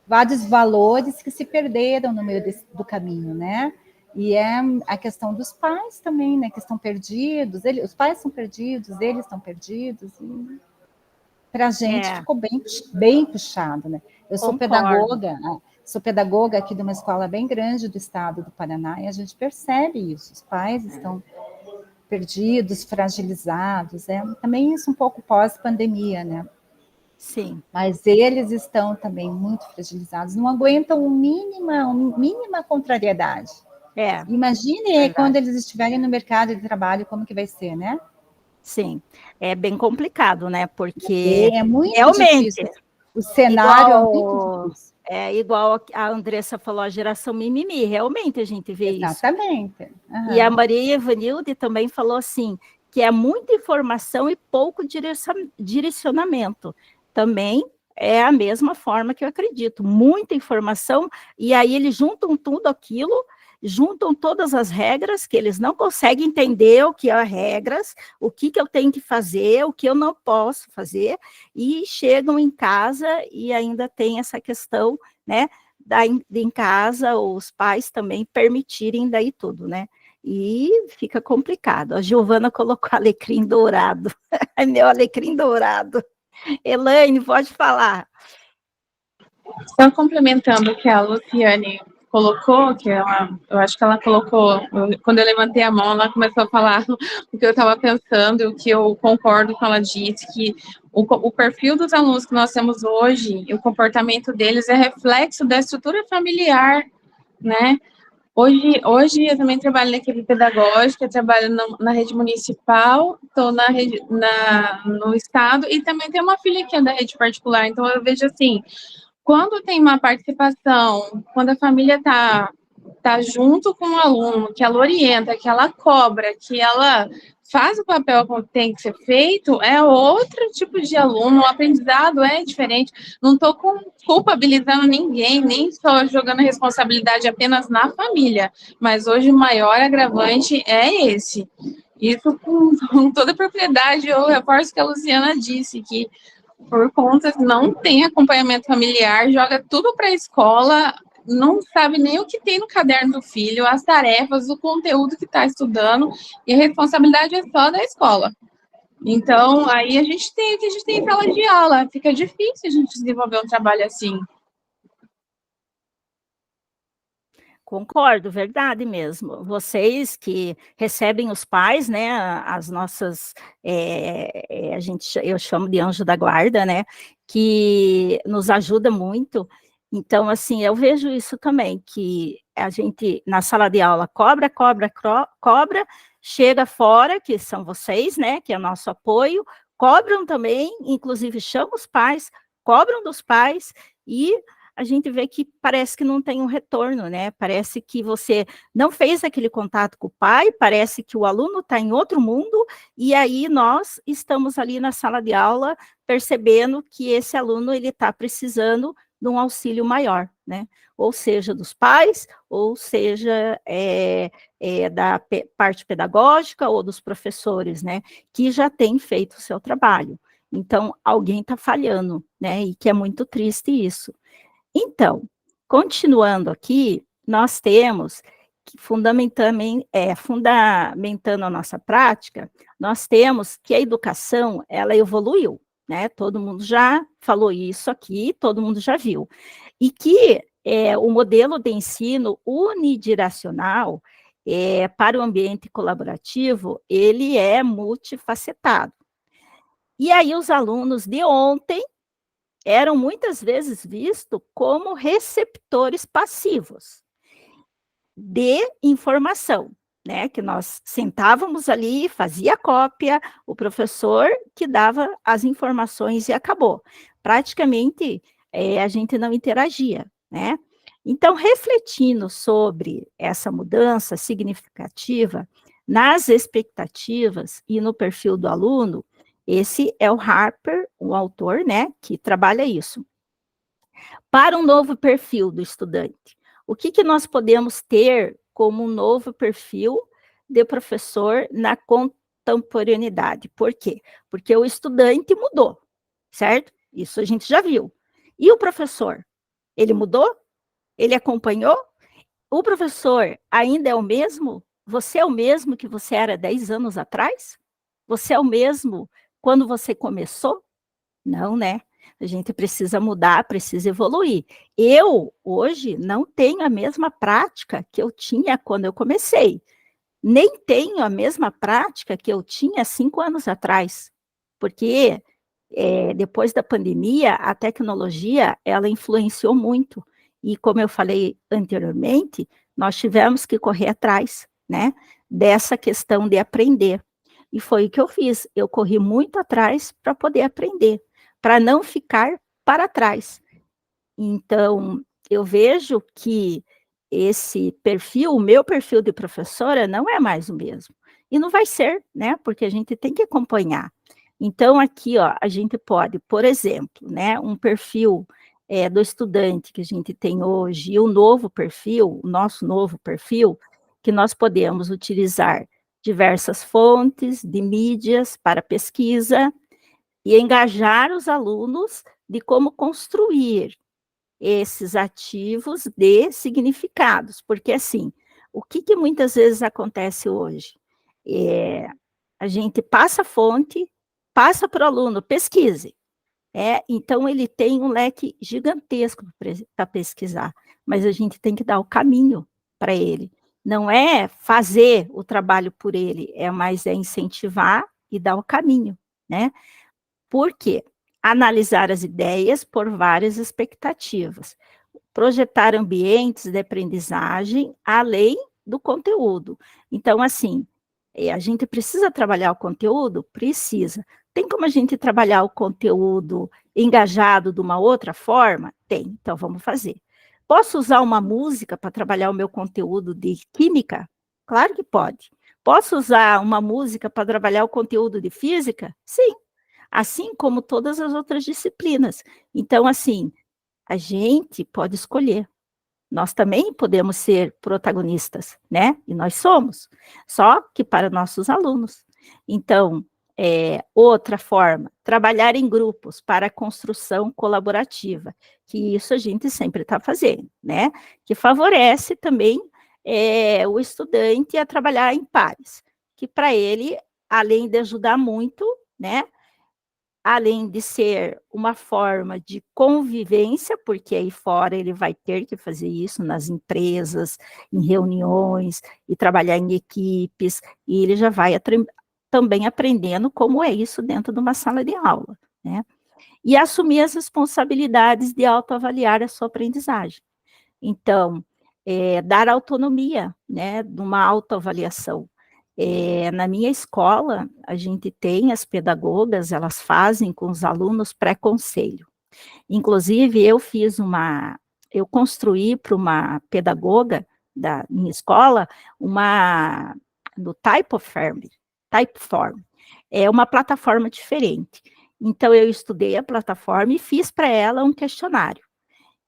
Vários valores que se perderam no meio do caminho, né? E é a questão dos pais também, né? Que estão perdidos, os pais estão perdidos, eles estão perdidos, e para a gente ficou bem puxado, né? Eu sou pedagoga aqui de uma escola bem grande do estado do Paraná, e a gente percebe isso, os pais estão perdidos, fragilizados, também isso um pouco pós-pandemia, né? Sim. Mas eles estão também muito fragilizados, não aguentam mínima contrariedade. Imagine quando eles estiverem no mercado de trabalho, como que vai ser, né? Sim, é bem complicado, né? Porque é muito realmente difícil. O cenário é muito difícil. Igual a Andressa falou, a geração mimimi, realmente a gente vê isso. Exatamente. Uhum. E a Maria Evanilde também falou assim, que é muita informação e pouco direcionamento. Também é a mesma forma que eu acredito, muita informação, e aí eles juntam tudo aquilo, juntam todas as regras, que eles não conseguem entender o que é regras, o que eu tenho que fazer, o que eu não posso fazer, e chegam em casa e ainda tem essa questão, né, em casa, os pais também permitirem daí tudo, né, e fica complicado. A Giovana colocou alecrim dourado, meu alecrim dourado. Elaine, pode falar. Só complementando o que a Luciane colocou, eu acho que ela colocou, quando eu levantei a mão, ela começou a falar o que eu estava pensando, o que eu concordo com ela disse, que o perfil dos alunos que nós temos hoje, o comportamento deles é reflexo da estrutura familiar, né? Hoje eu também trabalho na equipe pedagógica, trabalho na rede municipal, estou no estado, e também tenho uma filha que é da rede particular, então eu vejo assim, quando tem uma participação, quando a família está está junto com o aluno, que ela orienta, que ela cobra, que ela faz o papel como tem que ser feito, é outro tipo de aluno, o aprendizado é diferente. Não estou culpabilizando ninguém, nem só jogando a responsabilidade apenas na família, mas hoje o maior agravante é esse. Isso com toda a propriedade, eu reforço o que a Luciana disse, que por conta não tem acompanhamento familiar, joga tudo para a escola, não sabe nem o que tem no caderno do filho, as tarefas, o conteúdo que está estudando, e a responsabilidade é só da escola. Então, aí a gente tem o que a gente tem em sala de aula, fica difícil a gente desenvolver um trabalho assim. Concordo, verdade mesmo. Vocês que recebem os pais, né, as nossas, eu chamo de anjo da guarda, né, que nos ajuda muito. Então, assim, eu vejo isso também, que a gente, na sala de aula, cobra, chega fora, que são vocês, né, que é nosso apoio, cobram também, inclusive chamam os pais, cobram dos pais, e a gente vê que parece que não tem um retorno, né? Parece que você não fez aquele contato com o pai, parece que o aluno está em outro mundo, e aí nós estamos ali na sala de aula percebendo que esse aluno ele está precisando de um auxílio maior, né? Ou seja, dos pais, ou seja, da parte pedagógica ou dos professores, né? Que já têm feito o seu trabalho. Então, alguém está falhando, né? E que é muito triste isso. Então, continuando aqui, nós temos, que fundamentando a nossa prática, nós temos que a educação, ela evoluiu, né? Todo mundo já falou isso aqui, todo mundo já viu. E que o modelo de ensino unidirecional para o ambiente colaborativo, ele é multifacetado. E aí os alunos de ontem eram muitas vezes vistos como receptores passivos de informação, né? Que nós sentávamos ali, fazia cópia, o professor que dava as informações e acabou. Praticamente, a gente não interagia, né? Então, refletindo sobre essa mudança significativa nas expectativas e no perfil do aluno, esse é o Harper, o autor, né, que trabalha isso. Para um novo perfil do estudante, o que nós podemos ter como um novo perfil de professor na contemporaneidade? Por quê? Porque o estudante mudou, certo? Isso a gente já viu. E o professor? Ele mudou? Ele acompanhou? O professor ainda é o mesmo? Você é o mesmo que você era 10 anos atrás? Você é o mesmo quando você começou? Não, né? A gente precisa mudar, precisa evoluir. Eu, hoje, não tenho a mesma prática que eu tinha quando eu comecei. Nem tenho a mesma prática que eu tinha 5 anos atrás. Porque depois da pandemia, a tecnologia, ela influenciou muito. E como eu falei anteriormente, nós tivemos que correr atrás, né? Dessa questão de aprender. E foi o que eu fiz. Eu corri muito atrás para poder aprender, para não ficar para trás. Então, eu vejo que esse perfil, o meu perfil de professora, não é mais o mesmo. E não vai ser, né? Porque a gente tem que acompanhar. Então, aqui, ó, a gente pode, por exemplo, né, um perfil do estudante que a gente tem hoje, e o novo perfil, o nosso novo perfil, que nós podemos utilizar diversas fontes de mídias para pesquisa e engajar os alunos de como construir esses ativos de significados, porque assim, o que muitas vezes acontece hoje? A gente passa a fonte, passa para o aluno, pesquise. Então ele tem um leque gigantesco para pesquisar, mas a gente tem que dar o caminho para ele. Não é fazer o trabalho por ele, mas é incentivar e dar o caminho, né? Por quê? Analisar as ideias por várias expectativas, projetar ambientes de aprendizagem além do conteúdo. Então, assim, a gente precisa trabalhar o conteúdo? Precisa. Tem como a gente trabalhar o conteúdo engajado de uma outra forma? Tem, então vamos fazer. Posso usar uma música para trabalhar o meu conteúdo de química? Claro que pode. Posso usar uma música para trabalhar o conteúdo de física? Sim. Assim como todas as outras disciplinas. Então, assim, a gente pode escolher. Nós também podemos ser protagonistas, né? E nós somos, só que para nossos alunos. Então, outra forma, trabalhar em grupos para a construção colaborativa, que isso a gente sempre está fazendo, né? Que favorece também o estudante a trabalhar em pares, que para ele, além de ajudar muito, né? Além de ser uma forma de convivência, porque aí fora ele vai ter que fazer isso nas empresas, em reuniões, e trabalhar em equipes, e ele já vai também aprendendo como é isso dentro de uma sala de aula, né? E assumir as responsabilidades de autoavaliar a sua aprendizagem. Então, dar autonomia, né, de uma autoavaliação. Na minha escola, a gente tem as pedagogas, elas fazem com os alunos pré-conselho. Inclusive, eu construí para uma pedagoga da minha escola, do Typeform, é uma plataforma diferente. Então, eu estudei a plataforma e fiz para ela um questionário.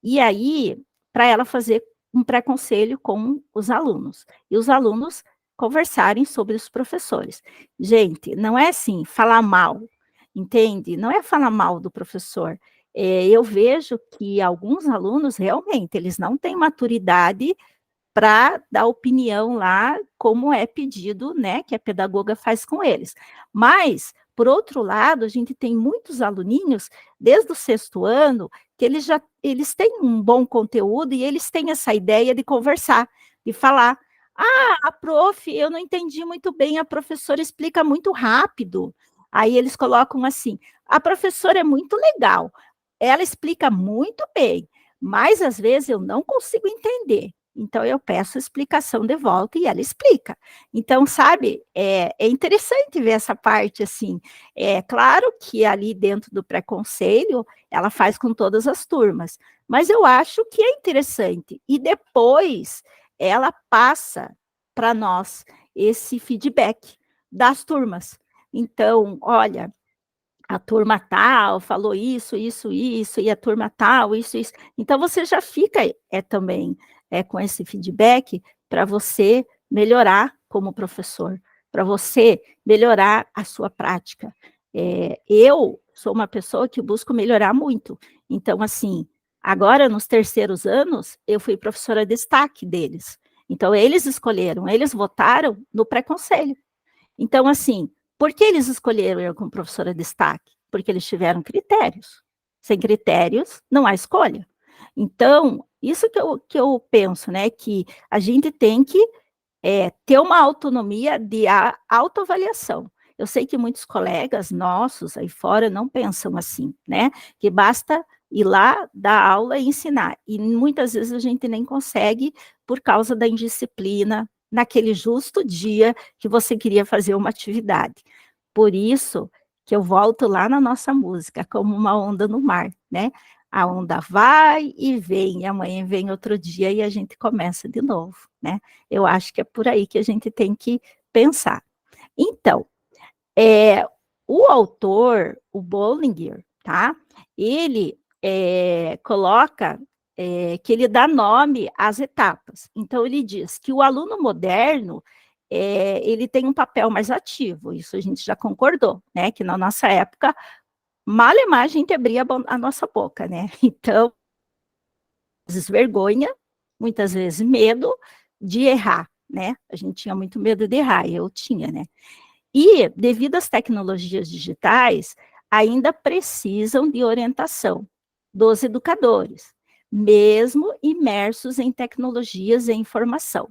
E aí, para ela fazer um pré-conselho com os alunos. E os alunos conversarem sobre os professores. Gente, não é assim, falar mal, entende? Não é falar mal do professor. Eu vejo que alguns alunos, realmente, eles não têm maturidade para dar opinião lá, como é pedido, né, que a pedagoga faz com eles. Mas, por outro lado, a gente tem muitos aluninhos, desde o 6º ano, que eles têm um bom conteúdo e eles têm essa ideia de conversar, de falar. A prof, eu não entendi muito bem, a professora explica muito rápido. Aí eles colocam assim, a professora é muito legal, ela explica muito bem, mas às vezes eu não consigo entender. Então eu peço explicação de volta e ela explica. Então, sabe, é interessante ver essa parte assim. É claro que ali dentro do pré-conselho, ela faz com todas as turmas, mas eu acho que é interessante. E depois ela passa para nós esse feedback das turmas. Então, olha, a turma tal falou isso, isso, isso, e a turma tal, isso, isso. Então, você já fica também com esse feedback para você melhorar como professor, para você melhorar a sua prática. Eu sou uma pessoa que busco melhorar muito. Então, assim, agora, nos 3º anos, eu fui professora de destaque deles. Então, eles escolheram, eles votaram no pré-conselho. Então, assim, por que eles escolheram eu como professora de destaque? Porque eles tiveram critérios. Sem critérios, não há escolha. Então, isso que eu penso, né, que a gente tem que ter uma autonomia de autoavaliação. Eu sei que muitos colegas nossos aí fora não pensam assim, né, que basta ir lá, dar aula e ensinar. E muitas vezes a gente nem consegue por causa da indisciplina, naquele justo dia que você queria fazer uma atividade. Por isso que eu volto lá na nossa música, como uma onda no mar, né? A onda vai e vem, e amanhã vem outro dia e a gente começa de novo, né? Eu acho que é por aí que a gente tem que pensar. Então, o autor, o Bollinger, tá? Ele coloca que ele dá nome às etapas. Então, ele diz que o aluno moderno, ele tem um papel mais ativo, isso a gente já concordou, né? Que na nossa época, malemar a gente abria a nossa boca, né? Então, às vezes vergonha, muitas vezes medo de errar, né? A gente tinha muito medo de errar, eu tinha, né? E, devido às tecnologias digitais, ainda precisam de orientação dos educadores, mesmo imersos em tecnologias e informação.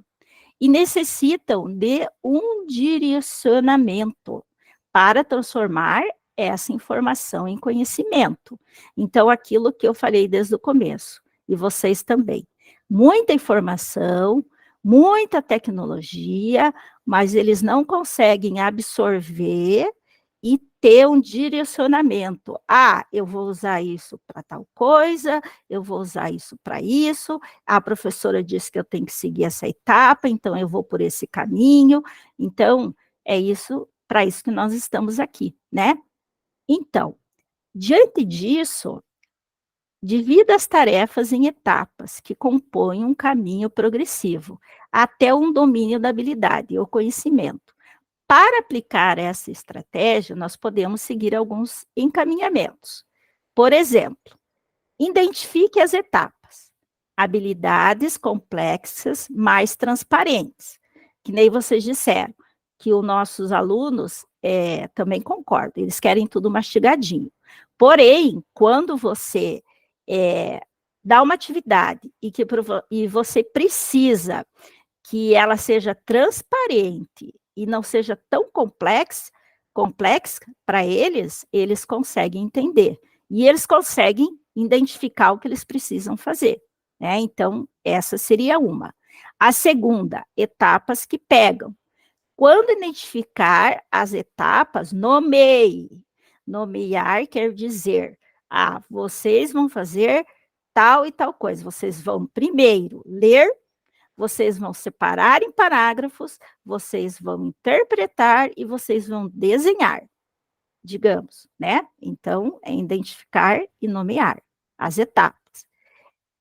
E necessitam de um direcionamento para transformar essa informação em conhecimento. Então, aquilo que eu falei desde o começo, e vocês também. Muita informação, muita tecnologia, mas eles não conseguem absorver e ter um direcionamento. Eu vou usar isso para tal coisa, eu vou usar isso para isso, a professora disse que eu tenho que seguir essa etapa, então eu vou por esse caminho. Então, é isso, para isso que nós estamos aqui, né? Então, diante disso, divida as tarefas em etapas que compõem um caminho progressivo, até um domínio da habilidade ou conhecimento. Para aplicar essa estratégia, nós podemos seguir alguns encaminhamentos. Por exemplo, identifique as etapas. Habilidades complexas mais transparentes, que nem vocês disseram, que os nossos alunos também concordam, eles querem tudo mastigadinho. Porém, quando você dá uma atividade e você precisa que ela seja transparente e não seja tão complexa para eles, eles conseguem entender. E eles conseguem identificar o que eles precisam fazer, né? Então, essa seria uma. A segunda, etapas que pegam. Quando identificar as etapas, nomeie. Nomear quer dizer, vocês vão fazer tal e tal coisa. Vocês vão primeiro ler, vocês vão separar em parágrafos, vocês vão interpretar e vocês vão desenhar, digamos, né? Então, é identificar e nomear as etapas.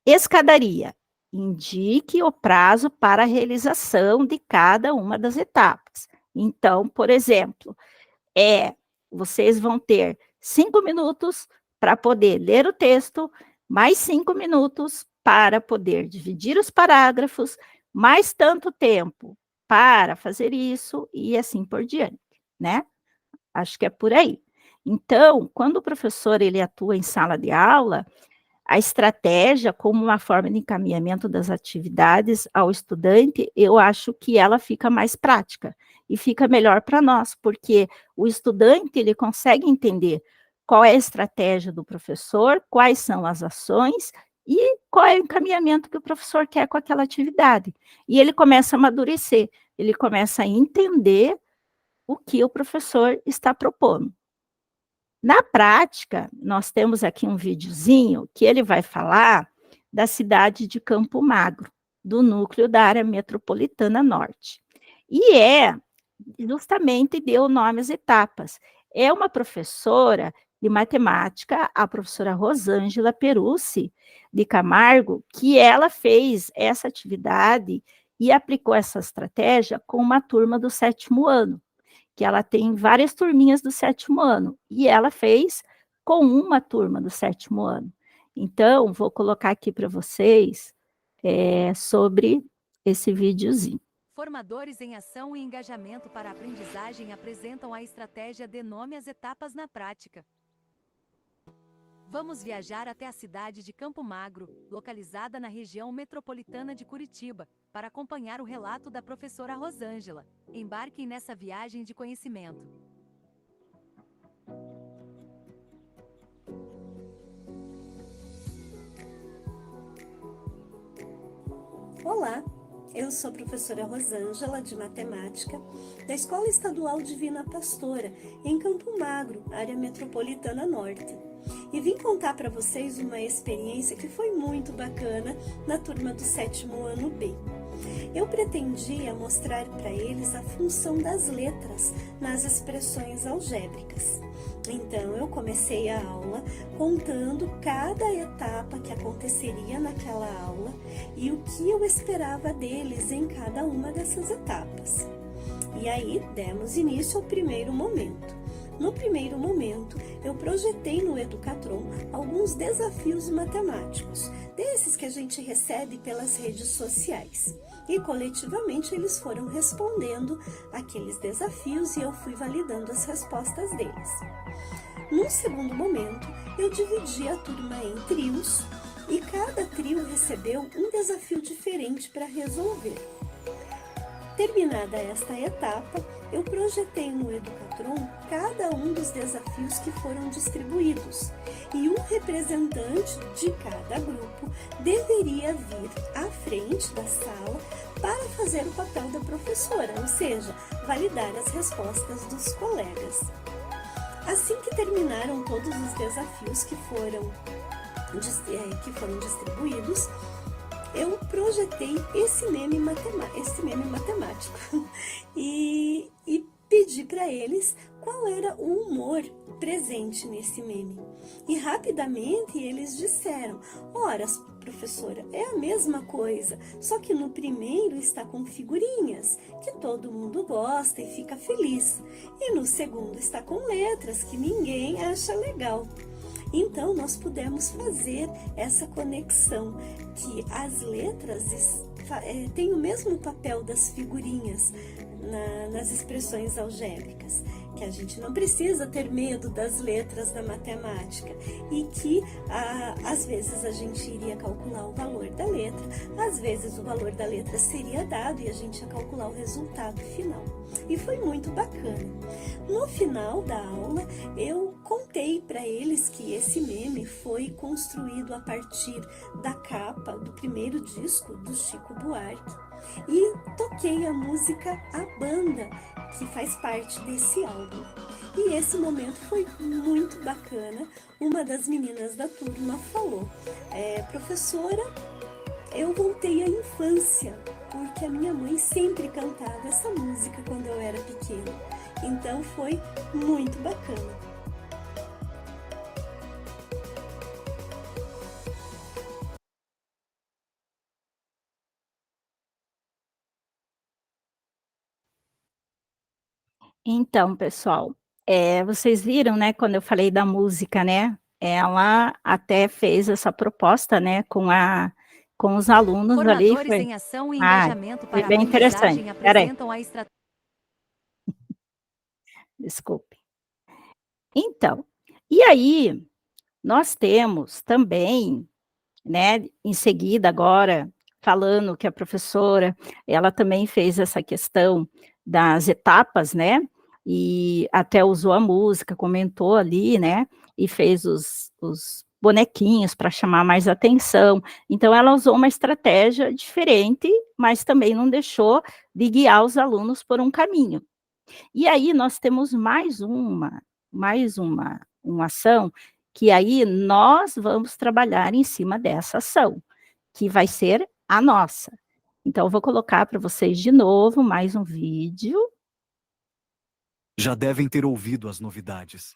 Escadaria. Indique o prazo para a realização de cada uma das etapas. Então, por exemplo, vocês vão ter 5 minutos para poder ler o texto, mais 5 minutos para poder dividir os parágrafos, mais tanto tempo para fazer isso e assim por diante, né? Acho que é por aí. Então, quando o professor ele atua em sala de aula, a estratégia como uma forma de encaminhamento das atividades ao estudante, eu acho que ela fica mais prática e fica melhor para nós, porque o estudante ele consegue entender qual é a estratégia do professor, quais são as ações e qual é o encaminhamento que o professor quer com aquela atividade. E ele começa a amadurecer, ele começa a entender o que o professor está propondo. Na prática, nós temos aqui um videozinho que ele vai falar da cidade de Campo Magro, do núcleo da área metropolitana norte. E justamente deu nome às etapas. É uma professora de matemática, a professora Rosângela Perucci de Camargo, que ela fez essa atividade e aplicou essa estratégia com uma turma do 7º ano, que ela tem várias turminhas do 7º ano, e ela fez com uma turma do 7º ano. Então, vou colocar aqui para vocês sobre esse videozinho. Formadores em ação e engajamento para a aprendizagem apresentam a estratégia de nome às etapas na prática. Vamos viajar até a cidade de Campo Magro, localizada na região metropolitana de Curitiba, para acompanhar o relato da professora Rosângela. Embarquem nessa viagem de conhecimento. Olá, eu sou a professora Rosângela, de Matemática, da Escola Estadual Divina Pastora, em Campo Magro, área metropolitana norte. E vim contar para vocês uma experiência que foi muito bacana na turma do 7º ano B. Eu pretendia mostrar para eles a função das letras nas expressões algébricas. Então, eu comecei a aula contando cada etapa que aconteceria naquela aula e o que eu esperava deles em cada uma dessas etapas. E aí, demos início ao primeiro momento. No primeiro momento, eu projetei no Educatron alguns desafios matemáticos, desses que a gente recebe pelas redes sociais. E coletivamente eles foram respondendo aqueles desafios e eu fui validando as respostas deles. Num segundo momento, eu dividi a turma em trios e cada trio recebeu um desafio diferente para resolver. Terminada esta etapa, eu projetei no Educatron cada um dos desafios que foram distribuídos e um representante de cada grupo deveria vir à frente da sala para fazer o papel da professora, ou seja, validar as respostas dos colegas. Assim que terminaram todos os desafios que foram distribuídos, eu projetei esse meme matemático e pedi para eles qual era o humor presente nesse meme. E rapidamente eles disseram: ora, professora, é a mesma coisa, só que no primeiro está com figurinhas, que todo mundo gosta e fica feliz, e no segundo está com letras, que ninguém acha legal. Então, nós pudemos fazer essa conexão, que as letras têm o mesmo papel das figurinhas nas expressões algébricas, que a gente não precisa ter medo das letras da matemática e que às vezes a gente iria calcular o valor da letra, às vezes o valor da letra seria dado e a gente ia calcular o resultado final. E foi muito bacana. No final da aula, eu contei para eles que esse meme foi construído a partir da capa do primeiro disco do Chico Buarque e toquei a música A Banda, que faz parte desse álbum. E esse momento foi muito bacana. Uma das meninas da turma falou: professora, eu voltei à infância, porque a minha mãe sempre cantava essa música quando eu era pequena. Então foi muito bacana. Então, pessoal, vocês viram, né, quando eu falei da música, né, ela até fez essa proposta, né, com os alunos ali. Formadores em ação e engajamento Foi para bem interessante. aprendizagem Peraí. apresentam a estratégia. Desculpe. Então, e aí, nós temos também, né, em seguida agora, falando que a professora, ela também fez essa questão das etapas, né, e até usou a música, comentou ali, né, e fez os bonequinhos para chamar mais atenção. Então, ela usou uma estratégia diferente, mas também não deixou de guiar os alunos por um caminho. E aí nós temos mais uma ação, que aí nós vamos trabalhar em cima dessa ação, que vai ser a nossa. Então, eu vou colocar para vocês de novo mais um vídeo. Já devem ter ouvido as novidades.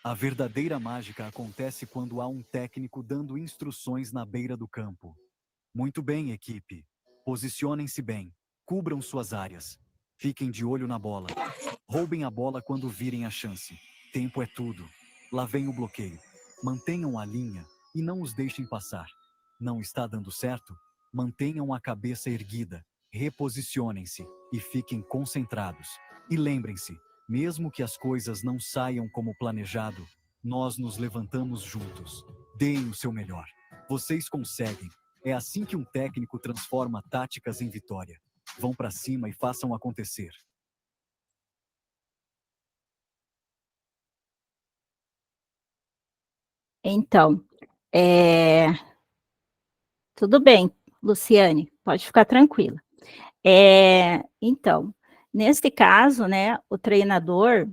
A verdadeira mágica acontece quando há um técnico dando instruções na beira do campo. Muito bem, equipe. Posicionem-se bem. Cubram suas áreas. Fiquem de olho na bola. Roubem a bola quando virem a chance. Tempo é tudo. Lá vem o bloqueio. Mantenham a linha e não os deixem passar. Não está dando certo? Mantenham a cabeça erguida. Reposicionem-se e fiquem concentrados. E lembrem-se, mesmo que as coisas não saiam como planejado, nós nos levantamos juntos. Deem o seu melhor. Vocês conseguem. É assim que um técnico transforma táticas em vitória. Vão para cima e façam acontecer. Então, tudo bem, Luciane, pode ficar tranquila. Então, neste caso, né, o treinador,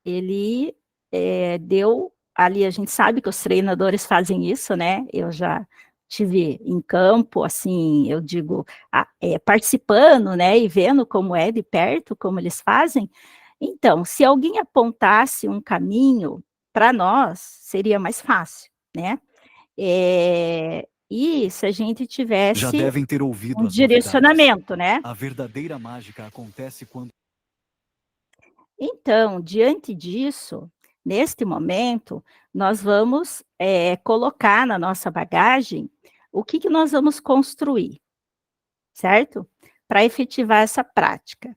ele deu, ali a gente sabe que os treinadores fazem isso, né, eu já tive em campo, assim, eu digo, participando, né, e vendo como é de perto, como eles fazem. Então, se alguém apontasse um caminho, para nós, seria mais fácil, né, e se a gente tivesse Já devem ter ouvido um as direcionamento, né? A verdadeira mágica acontece quando... Então, diante disso, neste momento, nós vamos colocar na nossa bagagem o que nós vamos construir, certo? Para efetivar essa prática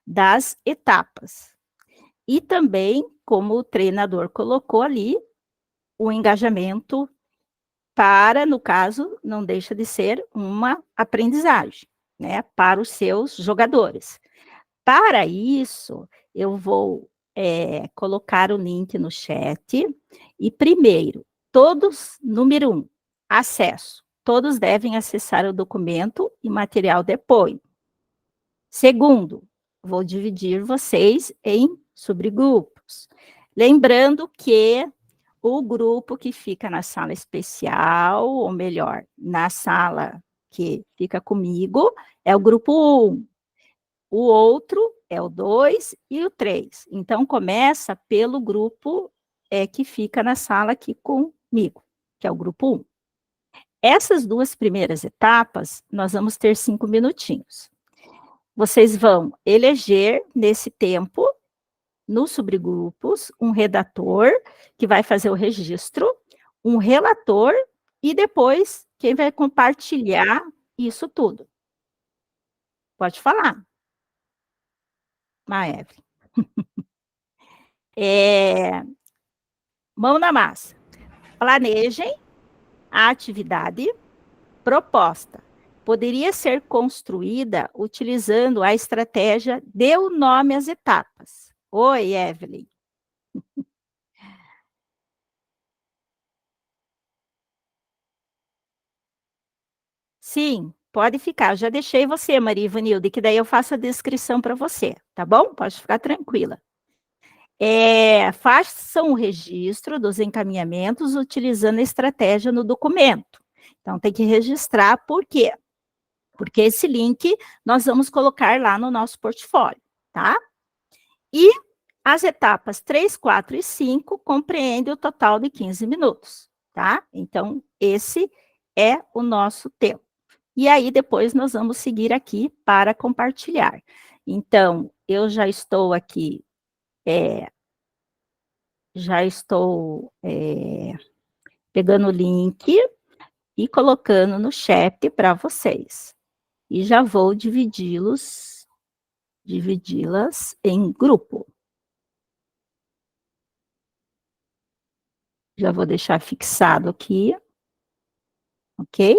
das etapas. E também, como o treinador colocou ali, o engajamento para, no caso, não deixa de ser uma aprendizagem, né, para os seus jogadores. Para isso, eu vou colocar o link no chat, e primeiro, número 1, acesso. Todos devem acessar o documento e material depois. Segundo, vou dividir vocês em subgrupos. Lembrando que o grupo que fica na sala especial, ou melhor, na sala que fica comigo, é o grupo 1. O outro é o 2 e o 3. Então, começa pelo grupo que fica na sala aqui comigo, que é o grupo 1. Essas 2 primeiras etapas, nós vamos ter 5 minutinhos. Vocês vão eleger, nesse tempo, nos subgrupos, um redator, que vai fazer o registro, um relator, e depois, quem vai compartilhar isso tudo. Pode falar, Maeve. Mão na massa. Planejem a atividade proposta. Poderia ser construída utilizando a estratégia dê o nome às etapas. Oi, Evelyn. Sim, pode ficar. Eu já deixei você, Maria Ivanilde, que daí eu faço a descrição para você, tá bom? Pode ficar tranquila. Façam o registro dos encaminhamentos utilizando a estratégia no documento. Então, tem que registrar, por quê? Porque esse link nós vamos colocar lá no nosso portfólio, tá? E as etapas 3, 4 e 5 compreendem o total de 15 minutos, tá? Então, esse é o nosso tempo. E aí, depois, nós vamos seguir aqui para compartilhar. Então, eu já estou aqui, pegando o link e colocando no chat para vocês. E já vou dividi-las em grupo. Já vou deixar fixado aqui, ok?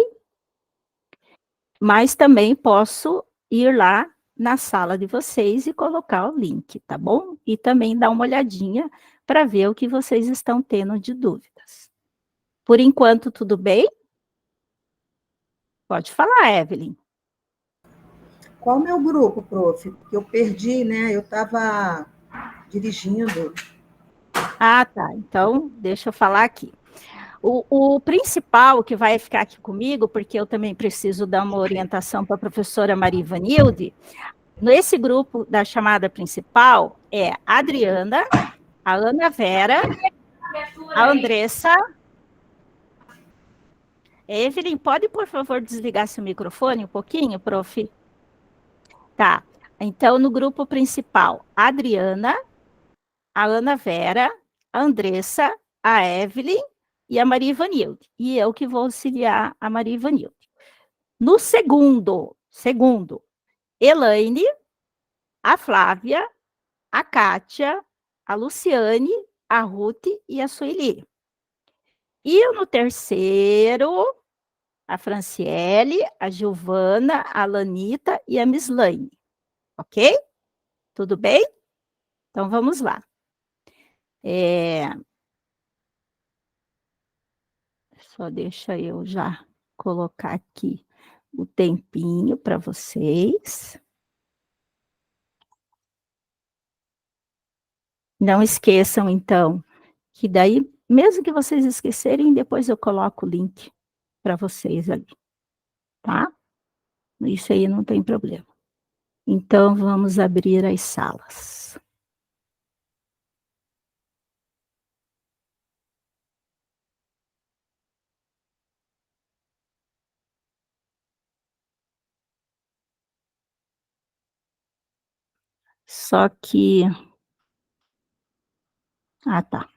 Mas também posso ir lá na sala de vocês e colocar o link, tá bom? E também dar uma olhadinha para ver o que vocês estão tendo de dúvidas. Por enquanto, tudo bem? Pode falar, Evelyn. Qual o meu grupo, prof? Porque eu perdi, né? Eu estava dirigindo. Ah, tá. Então, deixa eu falar aqui. O principal que vai ficar aqui comigo, porque eu também preciso dar uma orientação para a professora Maria Ivanilde, nesse grupo da chamada principal é a Adriana, a Ana Vera, a Andressa. Evelyn, pode, por favor, desligar seu microfone um pouquinho, prof? Tá. Então, no grupo principal, a Adriana, a Ana Vera, a Andressa, a Evelyn e a Maria Ivanilde. E eu que vou auxiliar a Maria Ivanilde. No segundo, Elaine, a Flávia, a Kátia, a Luciane, a Ruth e a Sueli. E no terceiro, a Franciele, a Giovana, a Lanita e a Mislaine. Ok? Tudo bem? Então, vamos lá. Só deixa eu já colocar aqui o tempinho para vocês. Não esqueçam, então, que daí, mesmo que vocês esquecerem, depois eu coloco o link para vocês ali, tá? Isso aí não tem problema. Então, vamos abrir as salas. Só que... Ah, tá.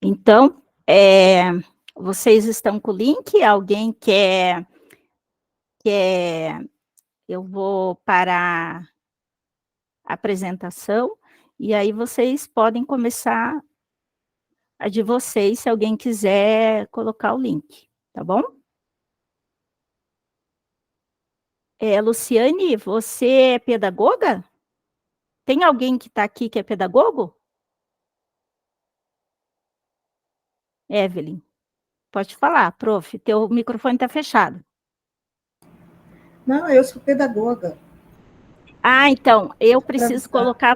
Então, vocês estão com o link? Alguém quer... Eu vou parar a apresentação, e aí vocês podem começar a de vocês, se alguém quiser colocar o link, tá bom? Luciane, você é pedagoga? Tem alguém que está aqui que é pedagogo? Evelyn, pode falar, prof, teu microfone está fechado. Não, eu sou pedagoga. Ah, então, eu preciso colocar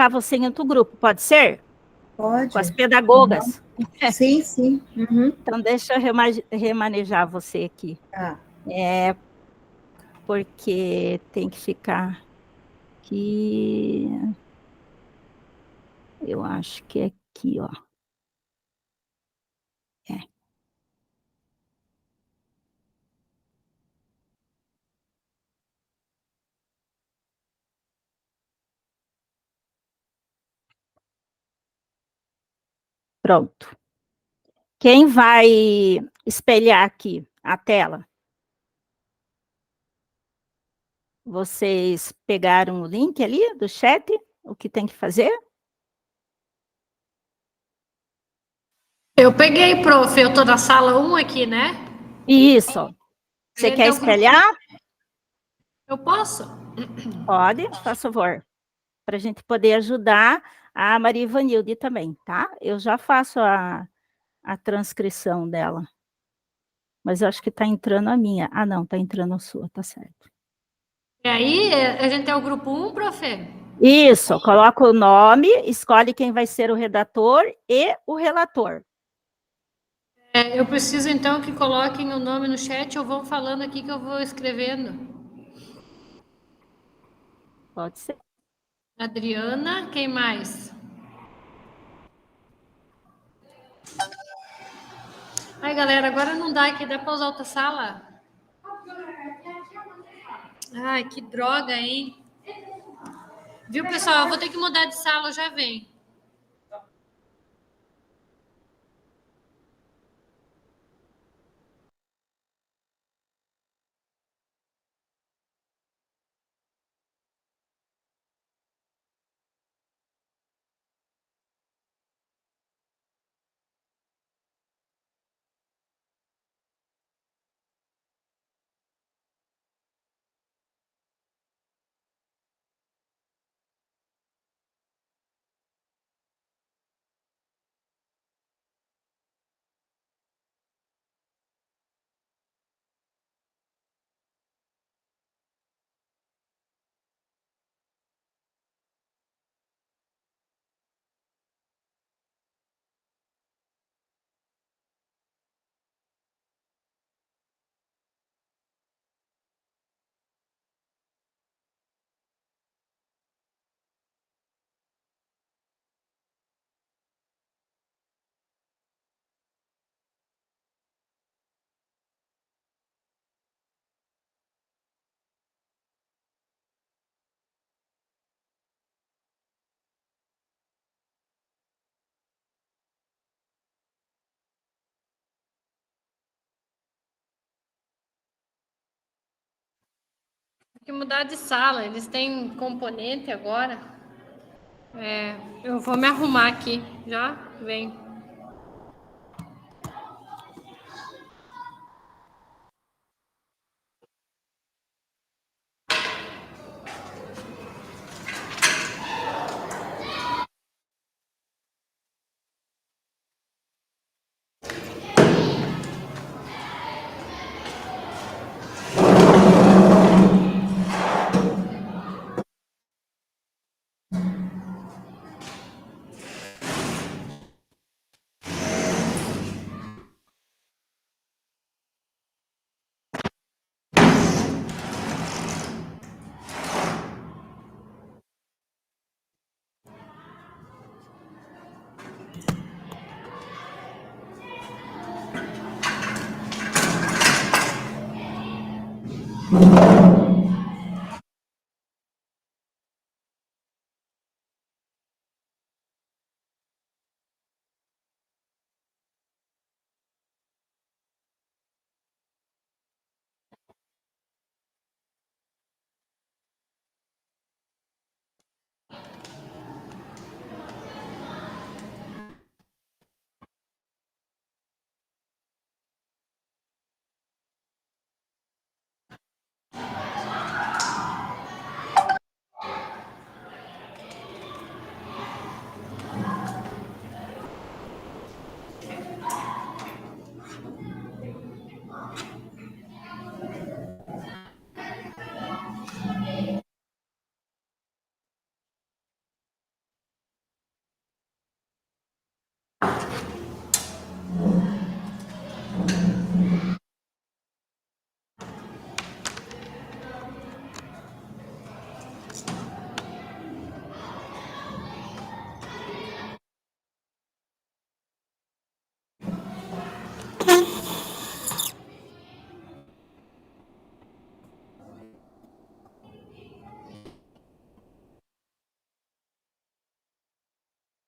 você em outro grupo, pode ser? Pode. Com as pedagogas. Sim, sim. Uhum. Então, deixa eu remanejar você aqui. Tá. Porque tem que ficar aqui. Eu acho que é aqui, ó. É. Pronto. Quem vai espelhar aqui a tela? Vocês pegaram o link ali do chat? O que tem que fazer? Eu peguei, prof. Eu tô na sala 1 aqui, né? Isso. Você quer espelhar? Eu posso? Pode, faz favor. Para a gente poder ajudar a Maria Ivanilde também, tá? Eu já faço a transcrição dela. Mas eu acho que está entrando a minha. Ah, não, está entrando a sua, tá certo. E aí, a gente é o grupo 1, prof? Isso, coloca o nome, escolhe quem vai ser o redator e o relator. Eu preciso, então, que coloquem o nome no chat ou vão falando aqui que eu vou escrevendo. Pode ser. Adriana, quem mais? Ai, galera, agora não dá aqui, dá para usar outra sala? Ai, que droga, hein? Viu, pessoal? Eu vou ter que mudar de sala, eu já venho. Tem que mudar de sala, eles têm componente agora. Eu vou me arrumar aqui, já vem.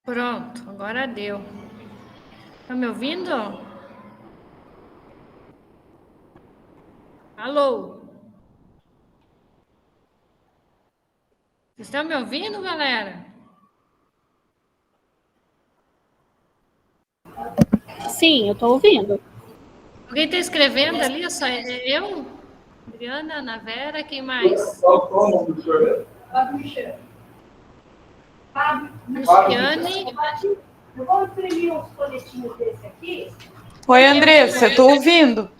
Pronto, agora deu. Tá me ouvindo? Alô? Vocês estão me ouvindo, galera? Sim, eu estou ouvindo. Alguém está escrevendo ali? Só eu? Adriana, Ana Vera, quem mais? Luciane. Eu vou imprimir uns folhetinhos desse aqui. Oi, Andressa, eu tô ouvindo.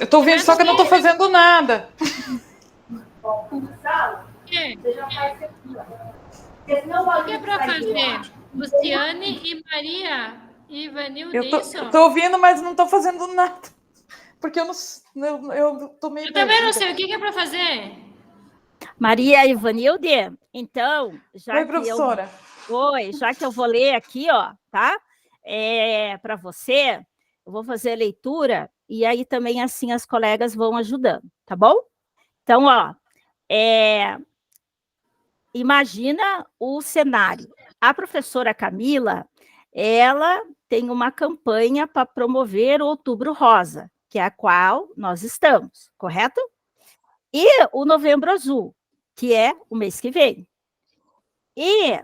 Eu tô ouvindo, só que eu não tô fazendo nada. Você já faz o que é para fazer? Luciane e Maria e Ivanildo, isso? Eu tô ouvindo, mas não tô fazendo nada. Porque eu tô meio Eu também não perdida. sei o que é para fazer. Maria Ivanilde, então, Oi, professora. Já que eu vou ler aqui, ó, tá? Para você, eu vou fazer a leitura e aí também assim as colegas vão ajudando, tá bom? Então, ó, imagina o cenário. A professora Camila, ela tem uma campanha para promover o Outubro Rosa, que é a qual nós estamos, correto? E o Novembro Azul, que é o mês que vem. E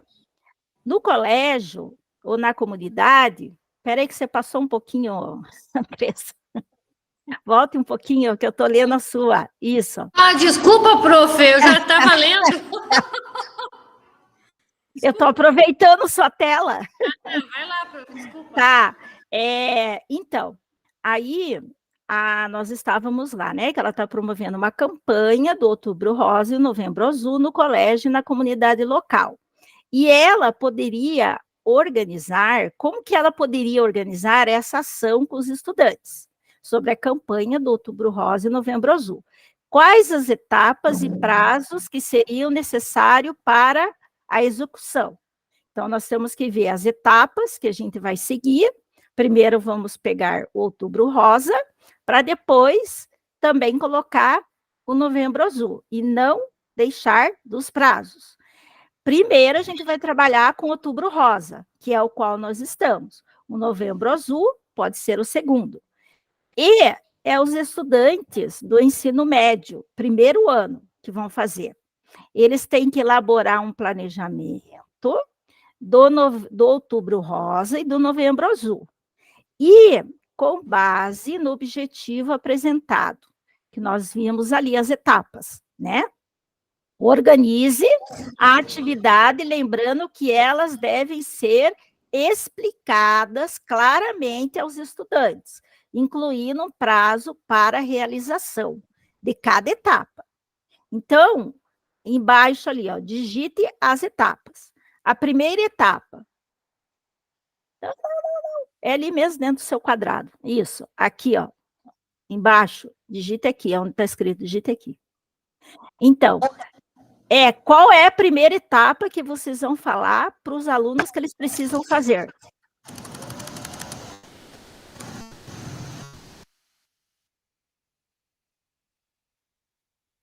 no colégio ou na comunidade, peraí que você passou um pouquinho, Andressa. Volte um pouquinho, que eu estou lendo a sua. Isso. Ah, desculpa, prof, eu já estava lendo. Eu estou aproveitando sua tela. Vai lá, prof, desculpa. Tá. Então, aí nós estávamos lá, né? Que ela está promovendo uma campanha do Outubro Rosa e Novembro Azul no colégio e na comunidade local. E ela poderia organizar, como que ela poderia organizar essa ação com os estudantes sobre a campanha do Outubro Rosa e Novembro Azul? Quais as etapas e prazos que seriam necessários para a execução? Então, nós temos que ver as etapas que a gente vai seguir. Primeiro, vamos pegar o Outubro Rosa, para depois também colocar o Novembro Azul, e não deixar dos prazos. Primeiro, a gente vai trabalhar com o Outubro Rosa, que é o qual nós estamos. O Novembro Azul pode ser o segundo. E os estudantes do ensino médio, primeiro ano, que vão fazer. Eles têm que elaborar um planejamento do Outubro Rosa e do Novembro Azul. E com base no objetivo apresentado, que nós vimos ali as etapas, né? Organize a atividade, lembrando que elas devem ser explicadas claramente aos estudantes, incluindo um prazo para a realização de cada etapa. Então, embaixo ali, ó, digite as etapas. A primeira etapa. Não. É ali mesmo dentro do seu quadrado. Isso, aqui, ó. Embaixo, digite aqui, onde está escrito, digite aqui. Então, qual é a primeira etapa que vocês vão falar para os alunos que eles precisam fazer?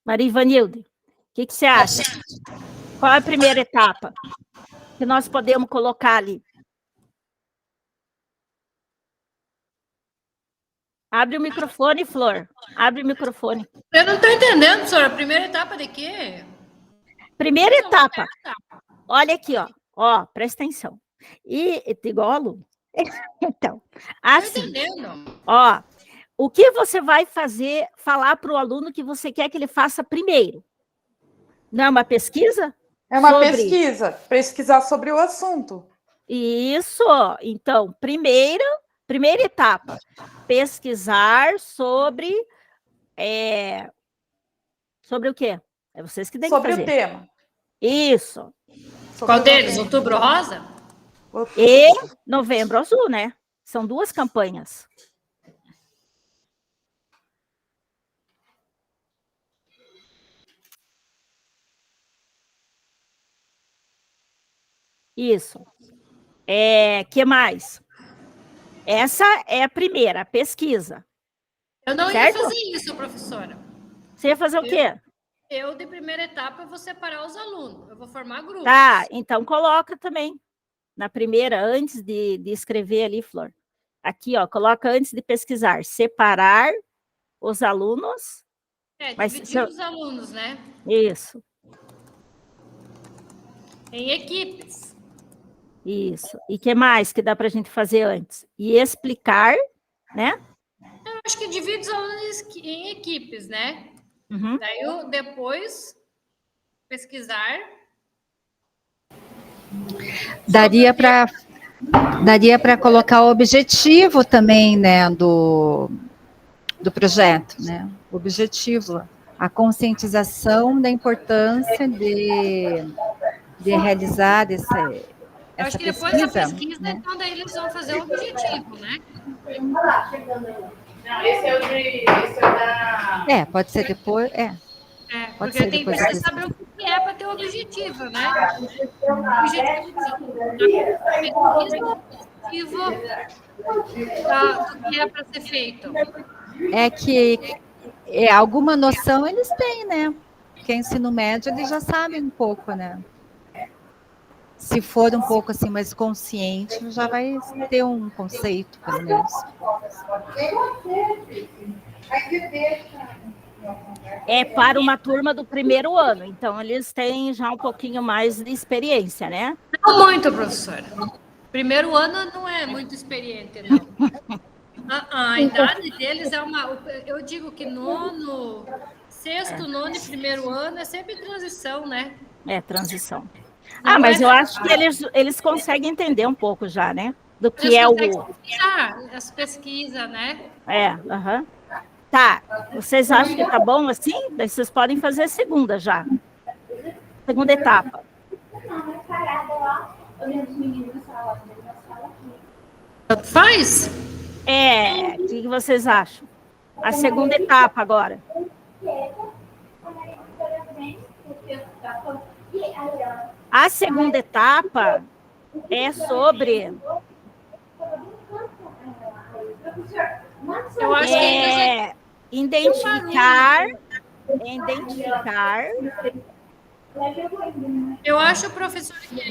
Maria Ivanilde, o que você acha? Qual é a primeira etapa que nós podemos colocar ali? Abre o microfone, Flor. Abre o microfone. Eu não estou entendendo, professora. Primeira etapa de quê? Primeira etapa. Olha aqui, ó. Ó, presta atenção. E igual aluno. Então, assim. Ó, o que você vai fazer, falar para o aluno que você quer que ele faça primeiro? Não é uma pesquisa? É uma pesquisa. Pesquisar sobre o assunto. Isso. Então, primeira etapa. Pesquisar sobre o quê? É vocês que têm que fazer. Sobre o tema. Isso. Qual deles? Outubro Rosa? E Novembro Azul, né? São duas campanhas. Isso. Que mais? Essa é a primeira, a pesquisa. Eu não certo? ia fazer isso, professora. Você ia fazer o quê? De primeira etapa, eu vou separar os alunos. Eu vou formar grupos. Tá, então coloca também. na primeira, antes de escrever ali, Flor. Aqui, ó, coloca antes de pesquisar, separar os alunos. Dividir os alunos, né? Isso. Em equipes. Isso. E o que mais que dá para a gente fazer antes? E explicar, né? Eu acho que divide os alunos em equipes, né? Uhum. Daí eu depois pesquisar. Daria para colocar o objetivo também, né, do projeto, né? O objetivo, a conscientização da importância de realizar essa Eu acho que depois pesquisa, da pesquisa, né? então daí eles vão fazer o objetivo, né? Não, esse é da... Pode ser depois, Pode Porque ser tem depois que da saber o que é para ter o objetivo, né? O objetivo do que é para ser feito. É que alguma noção eles têm, né? Porque ensino médio eles já sabem um pouco, né? Se for um pouco assim mais consciente, já vai ter um conceito, pelo menos. É para uma turma do primeiro ano, então eles têm já um pouquinho mais de experiência, né? Não muito, professora. Primeiro ano não é muito experiente, não. A idade deles é uma... Eu digo que nono, sexto, nono e primeiro ano é sempre transição, né? É, transição. Mas eu acho que eles conseguem entender um pouco já, né? Do que é o... As pesquisas, né? Aham. Tá, vocês acham que tá bom assim? Daí vocês podem fazer a segunda já. Segunda etapa. Faz? O que vocês acham? A segunda etapa agora. A segunda etapa é sobre... Eu acho que identificar. Eu acho, professor, que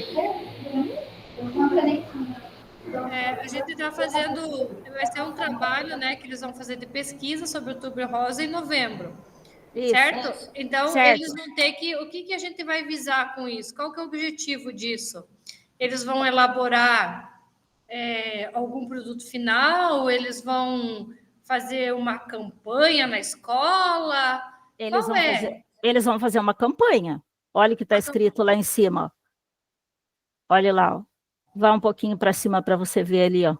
a gente está fazendo, vai ser um trabalho, né, que eles vão fazer de pesquisa sobre o Outubro Rosa em novembro. Certo? Então, eles vão ter que... O que a gente vai visar com isso? Qual que é o objetivo disso? Eles vão elaborar algum produto final? Eles vão fazer uma campanha na escola? Eles vão fazer uma campanha. Olha o que está escrito lá em cima. Olha lá. Ó. Vai um pouquinho para cima para você ver ali. Ó.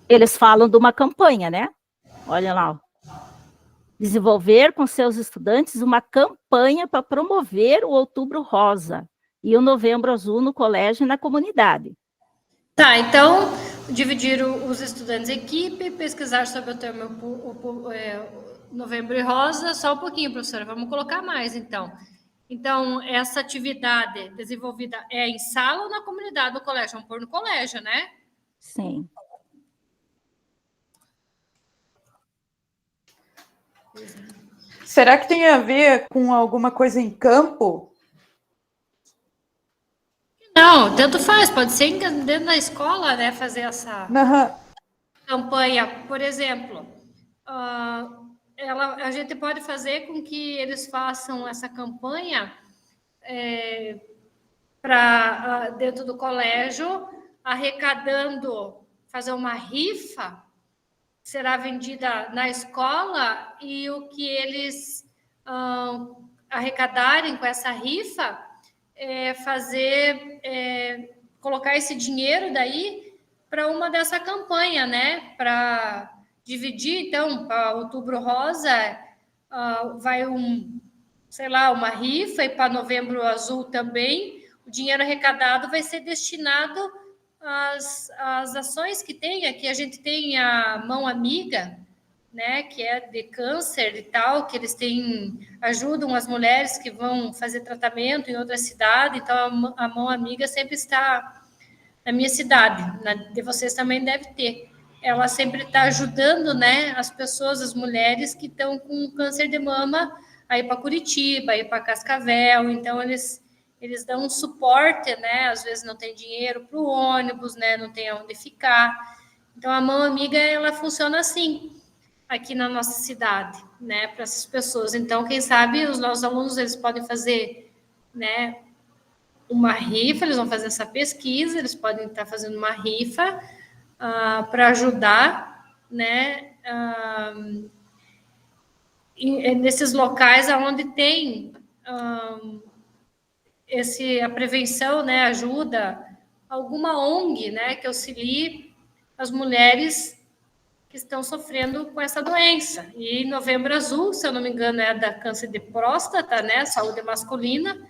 Eles falam de uma campanha, né? Olha lá. Ó. Desenvolver com seus estudantes uma campanha para promover o Outubro Rosa e o Novembro Azul no colégio e na comunidade. Tá, então, dividir os estudantes em equipe, pesquisar sobre o tema Novembro e Rosa, só um pouquinho, professora, vamos colocar mais, então. Então, essa atividade desenvolvida é em sala ou na comunidade do colégio? Vamos pôr no colégio, né? Sim. Será que tem a ver com alguma coisa em campo? Não, tanto faz, pode ser dentro da escola, né, fazer essa campanha. Por exemplo, a gente pode fazer com que eles façam essa campanha para dentro do colégio, arrecadando, fazer uma rifa, será vendida na escola, e o que eles arrecadarem com essa rifa, colocar esse dinheiro daí para uma dessa campanha, né? Para dividir, então, para Outubro Rosa, vai uma rifa, e para Novembro Azul também, o dinheiro arrecadado vai ser destinado às ações que tem. Aqui a gente tem a Mão Amiga, né, que é de câncer e tal, que eles ajudam as mulheres que vão fazer tratamento em outra cidade. Então, a Mão Amiga sempre está na minha cidade, de vocês também deve ter. Ela sempre está ajudando, né, as pessoas, as mulheres que estão com câncer de mama, a ir para Curitiba, a ir para Cascavel. Então, eles eles dão um suporte, né? Às vezes não tem dinheiro para o ônibus, né? Não tem onde ficar. Então, a Mão Amiga, ela funciona assim, aqui na nossa cidade, né? Para essas pessoas. Então, quem sabe, os nossos alunos, eles podem fazer, né? Uma rifa, eles vão fazer essa pesquisa, eles podem estar fazendo uma rifa para ajudar, né? Nesses locais onde tem a prevenção, né, ajuda, alguma ONG, né, que auxilie as mulheres que estão sofrendo com essa doença. E Novembro Azul, se eu não me engano, é da câncer de próstata, né, saúde masculina,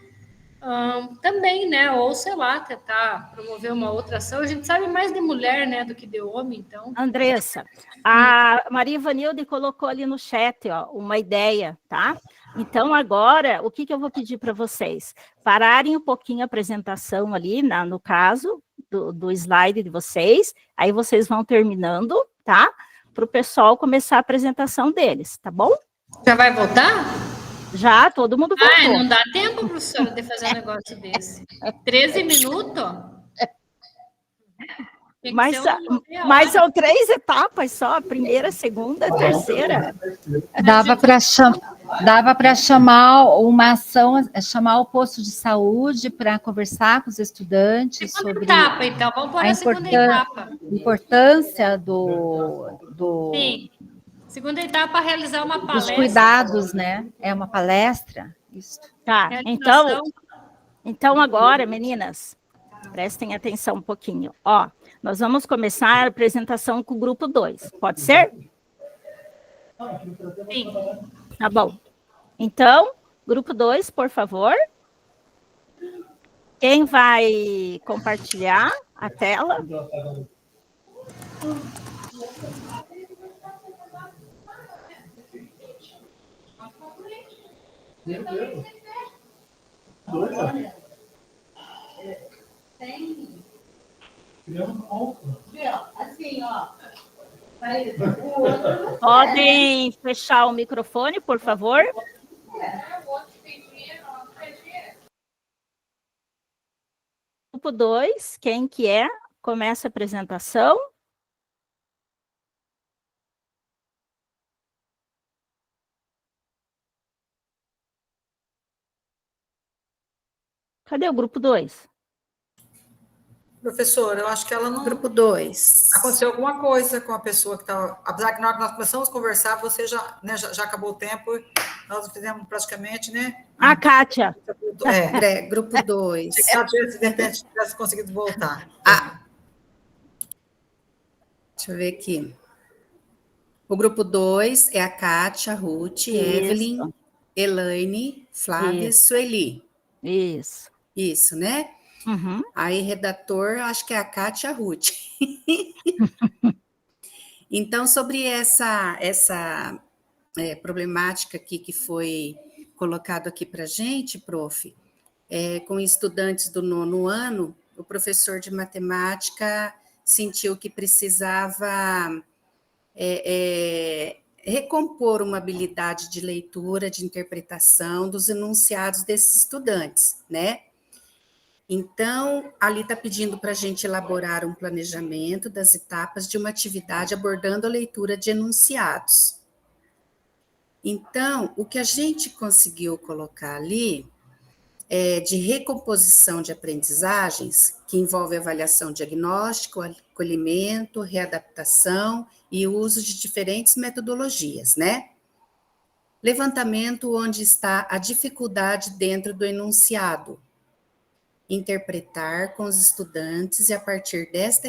também, né, ou sei lá, tentar promover uma outra ação. A gente sabe mais de mulher, né, do que de homem, então. Andressa, a Maria Ivanilde colocou ali no chat, ó, uma ideia, tá? Então, agora, o que eu vou pedir para vocês? Pararem um pouquinho a apresentação ali, no caso, do slide de vocês, aí vocês vão terminando, tá? Para o pessoal começar a apresentação deles, tá bom? Já vai voltar? Já, todo mundo voltou. Não dá tempo, professora, de fazer um negócio desse. 13 minutos? Mas são 3 etapas só, a primeira, a segunda, a terceira. Dava para chamar uma ação, chamar o posto de saúde para conversar com os estudantes sobre etapa, então, vamos pôr a segunda etapa. Importância do Sim. Segunda etapa, realizar uma palestra. Dos cuidados, né? É uma palestra? Isso. Tá, então agora, meninas, prestem atenção um pouquinho. Ó, nós vamos começar a apresentação com o grupo 2, pode ser? Sim. Tá bom. Então, grupo 2, por favor. Quem vai compartilhar a tela? Assim, ó. Podem fechar o microfone, por favor? Grupo 2, quem que é? Começa a apresentação. Cadê o grupo 2? Professora, eu acho que ela não... Grupo 2. Aconteceu alguma coisa com a pessoa que estava... Apesar que na hora que nós começamos a conversar, você já, né, já acabou o tempo, nós fizemos praticamente, né? A Kátia. Grupo 2. Se ela tivesse conseguido voltar. Deixa eu ver aqui. O grupo 2 é a Kátia, Ruth, Evelyn, Elaine, Flávia e Sueli. Isso. Isso, né? Uhum. Aí, redator, acho que é a Kátia Ruth. Então, sobre essa problemática aqui que foi colocado aqui para a gente, prof, com estudantes do 9º ano, o professor de matemática sentiu que precisava recompor uma habilidade de leitura, de interpretação dos enunciados desses estudantes, né? Então, ali está pedindo para a gente elaborar um planejamento das etapas de uma atividade abordando a leitura de enunciados. Então, o que a gente conseguiu colocar ali é de recomposição de aprendizagens, que envolve avaliação diagnóstico, acolhimento, readaptação e uso de diferentes metodologias, né? Levantamento onde está a dificuldade dentro do enunciado. Interpretar com os estudantes e, a partir desta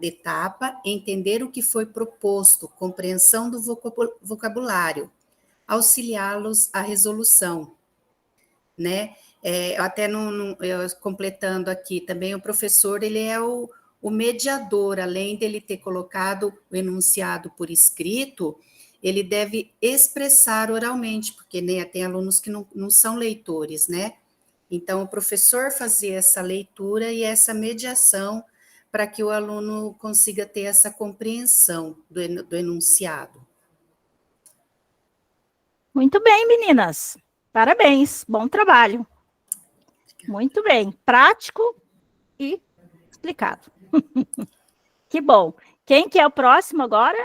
etapa, entender o que foi proposto, compreensão do vocabulário, auxiliá-los à resolução, né? Até completando aqui também, o professor, ele é o mediador, além dele ter colocado o enunciado por escrito, ele deve expressar oralmente, porque né, tem alunos que não são leitores, né? Então, o professor fazia essa leitura e essa mediação para que o aluno consiga ter essa compreensão do enunciado. Muito bem, meninas. Parabéns, bom trabalho. Muito bem, prático e explicado. Que bom. Quem que é o próximo agora?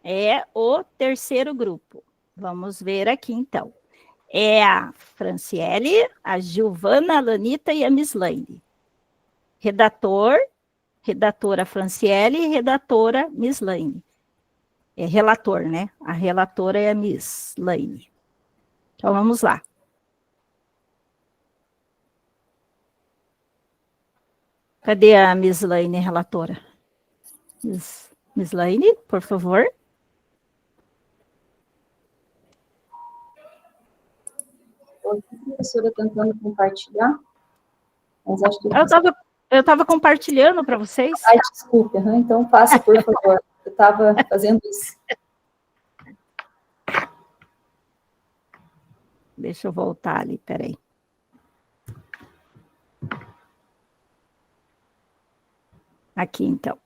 É o terceiro grupo. Vamos ver aqui, então. É a Franciele, a Giovana, a Lanita e a Mislaine. Redatora Franciele e redatora Mislaine. É relator, né? A relatora é a Mislaine. Então, vamos lá. Cadê a Mislaine, relatora? Mislaine, por favor. Oi, professora, tentando compartilhar, mas acho que... Eu estava compartilhando para vocês. Ai, desculpe, então faça, por favor. Eu estava fazendo isso. Deixa eu voltar ali, peraí. Aqui, então.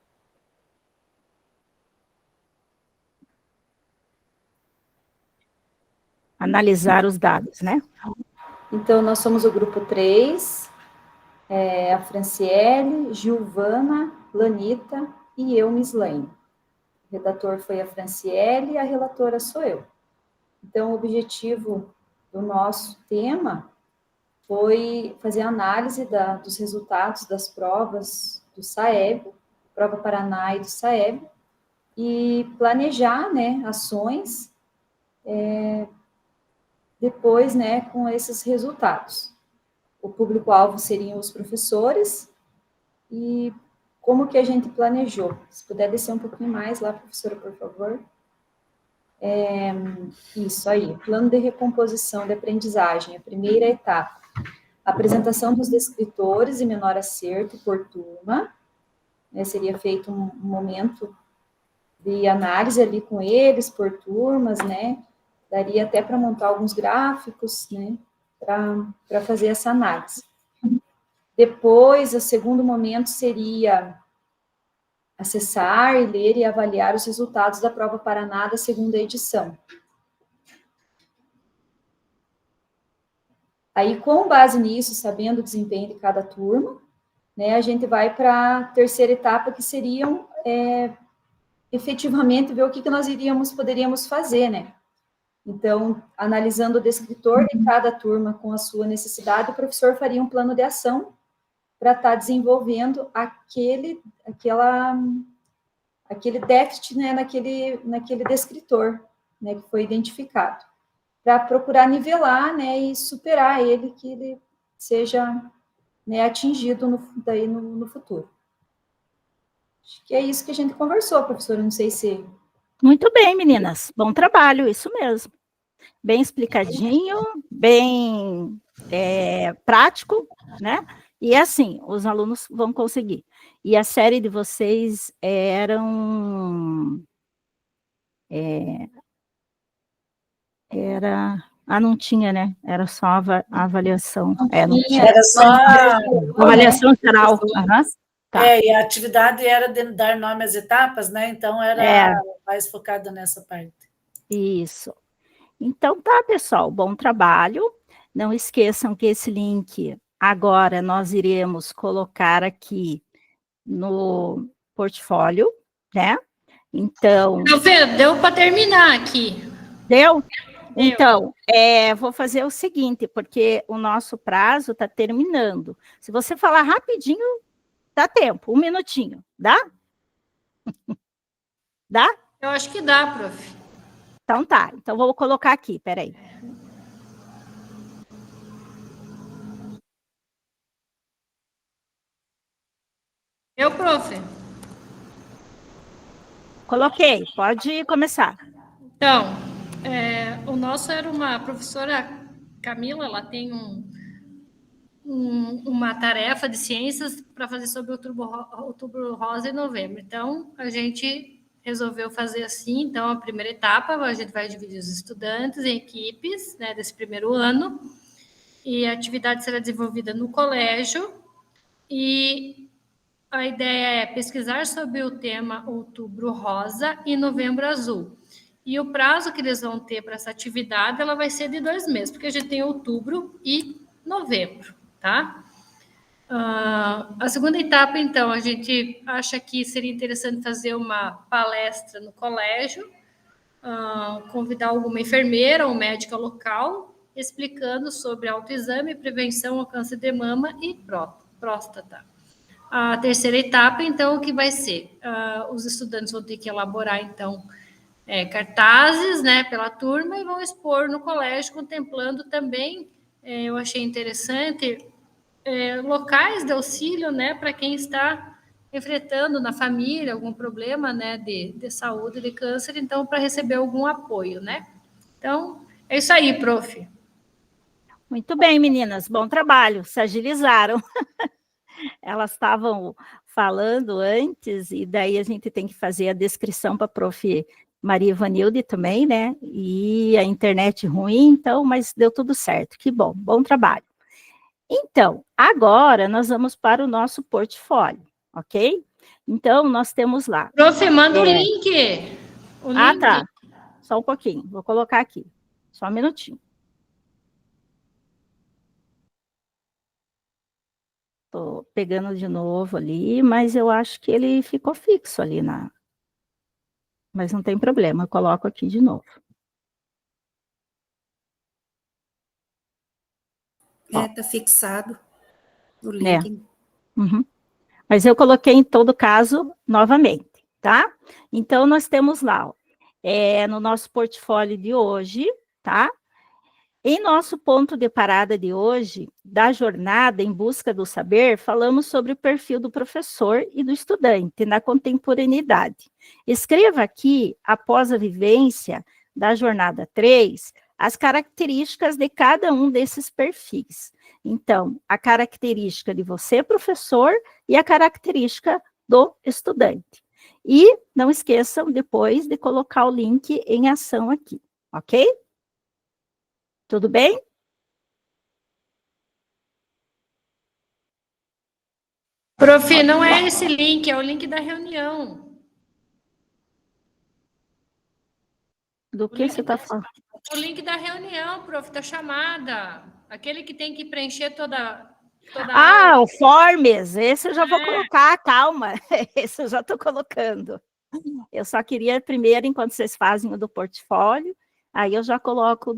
Analisar os dados, né? Então, nós somos o grupo 3, a Franciele, Giovana, Lanita e eu, Mislaine. O redator foi a Franciele e a relatora sou eu. Então, o objetivo do nosso tema foi fazer a análise dos resultados das provas do SAEB, Prova Paraná e do SAEB, e planejar, né, ações depois, né, com esses resultados. O público-alvo seriam os professores e como que a gente planejou. Se puder descer um pouquinho mais lá, professora, por favor. Isso aí, plano de recomposição de aprendizagem, a primeira etapa. Apresentação dos descritores e menor acerto por turma, né, seria feito um momento de análise ali com eles, por turmas, né, daria até para montar alguns gráficos, né, para fazer essa análise. Depois, o segundo momento seria acessar, ler e avaliar os resultados da Prova Paraná da segunda edição. Aí, com base nisso, sabendo o desempenho de cada turma, né, a gente vai para a terceira etapa, que seriam, efetivamente, ver o que nós poderíamos fazer, né? Então, analisando o descritor de cada turma com a sua necessidade, o professor faria um plano de ação para estar desenvolvendo aquele déficit, né, naquele descritor, né, que foi identificado, para procurar nivelar, né, e superar ele, que ele seja, né, atingido no futuro. Acho que é isso que a gente conversou, professora, não sei se... Muito bem, meninas, bom trabalho, isso mesmo. Bem explicadinho, bem prático, né? E assim, os alunos vão conseguir. E a série de vocês não tinha, né? Era só a avaliação. Não tinha. Era só avaliação geral. Tá. E a atividade era de dar nome às etapas, né? Então era mais focada nessa parte. Isso. Então tá, pessoal, bom trabalho. Não esqueçam que esse link agora nós iremos colocar aqui no portfólio, né? Então... Deu para terminar aqui. Deu? Então, vou fazer o seguinte, porque o nosso prazo está terminando. Se você falar rapidinho, dá tempo, 1 minutinho, dá? Dá? Eu acho que dá, prof. Então tá, então vou colocar aqui, peraí. Eu, prof. Coloquei, pode começar. Então, o nosso era uma professora Camila, ela tem uma tarefa de ciências para fazer sobre outubro rosa e novembro. Então, a gente resolveu fazer assim. Então, a primeira etapa, a gente vai dividir os estudantes em equipes, né, desse primeiro ano, e a atividade será desenvolvida no colégio, e a ideia é pesquisar sobre o tema outubro rosa e novembro azul. E o prazo que eles vão ter para essa atividade, ela vai ser de 2 meses, porque a gente tem outubro e novembro. tá? A segunda etapa, então, a gente acha que seria interessante fazer uma palestra no colégio, convidar alguma enfermeira ou médica local, explicando sobre autoexame, prevenção ao câncer de mama e próstata. A terceira etapa, então, o que vai ser? Os estudantes vão ter que elaborar, então, cartazes, né, pela turma e vão expor no colégio, contemplando também, eu achei interessante, locais de auxílio, né, para quem está enfrentando na família algum problema, né, de saúde, de câncer, então, para receber algum apoio, né? Então, é isso aí, prof. Muito bem, meninas, bom trabalho, se agilizaram. Elas estavam falando antes, e daí a gente tem que fazer a descrição para a prof. Maria Ivanilde também, né? E a internet ruim, então, mas deu tudo certo. Que bom, bom trabalho. Então, agora nós vamos para o nosso portfólio, ok? Então, nós temos lá. Prof, manda o link. Tá. Só um pouquinho, vou colocar aqui. Só um minutinho. Estou pegando de novo ali, mas eu acho que ele ficou fixo ali na... Mas não tem problema, eu coloco aqui de novo. Está fixado o link. Uhum. Mas eu coloquei em todo caso novamente, tá? Então, nós temos lá, ó, no nosso portfólio de hoje, tá? Em nosso ponto de parada de hoje, da jornada em busca do saber, falamos sobre o perfil do professor e do estudante na contemporaneidade. Escreva aqui, após a vivência da jornada 3, as características de cada um desses perfis. Então, a característica de você, professor, e a característica do estudante. E não esqueçam depois de colocar o link em ação aqui, ok? Tudo bem? Prof, não é esse link, é o link da reunião. Do que você está falando? O link da reunião, prof, da chamada. Aquele que tem que preencher toda a aula. O Forms, esse eu já vou colocar, calma. Esse eu já estou colocando. Eu só queria primeiro, enquanto vocês fazem o do portfólio, aí eu já coloco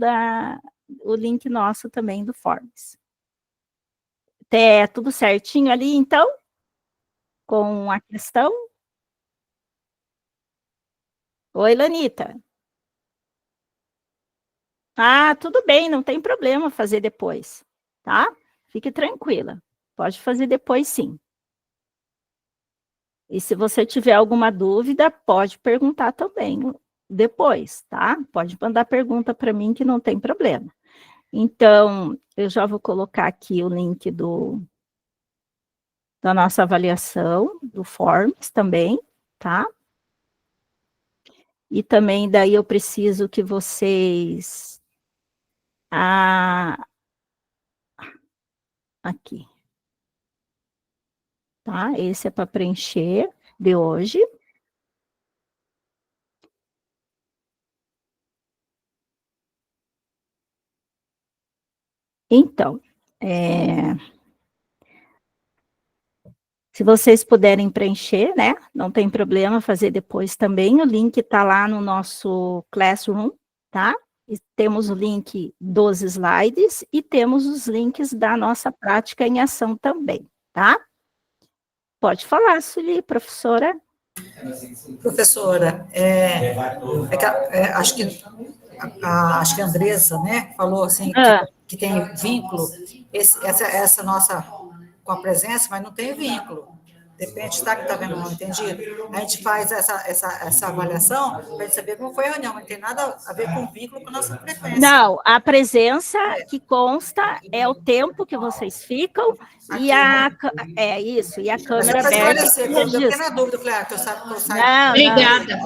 o link nosso também do Forms. É tudo certinho ali, então? Com a questão? Oi, Lanita. Tudo bem, não tem problema fazer depois, tá? Fique tranquila, pode fazer depois sim. E se você tiver alguma dúvida, pode perguntar também depois, tá? Pode mandar pergunta para mim que não tem problema. Então, eu já vou colocar aqui o link da nossa avaliação, do Forms também, tá? E também daí eu preciso que vocês... aqui. Tá? Esse é para preencher de hoje. Então, se vocês puderem preencher, né? Não tem problema fazer depois também. O link está lá no nosso Classroom, tá? E temos o link dos slides e temos os links da nossa prática em ação também, tá? Pode falar, Sueli, professora. Professora, acho que a Andressa, né, falou assim que tem vínculo, essa nossa com a presença, mas não tem vínculo. Depende, está que está vendo mal entendido. A gente faz essa avaliação para gente saber como foi a reunião, não tem nada a ver com vínculo com a nossa frequência. Não, a presença que consta é o tempo que vocês ficam e isso, e a câmera aberta. Eu fiquei na dúvida, eu falei, que eu saio. Obrigada.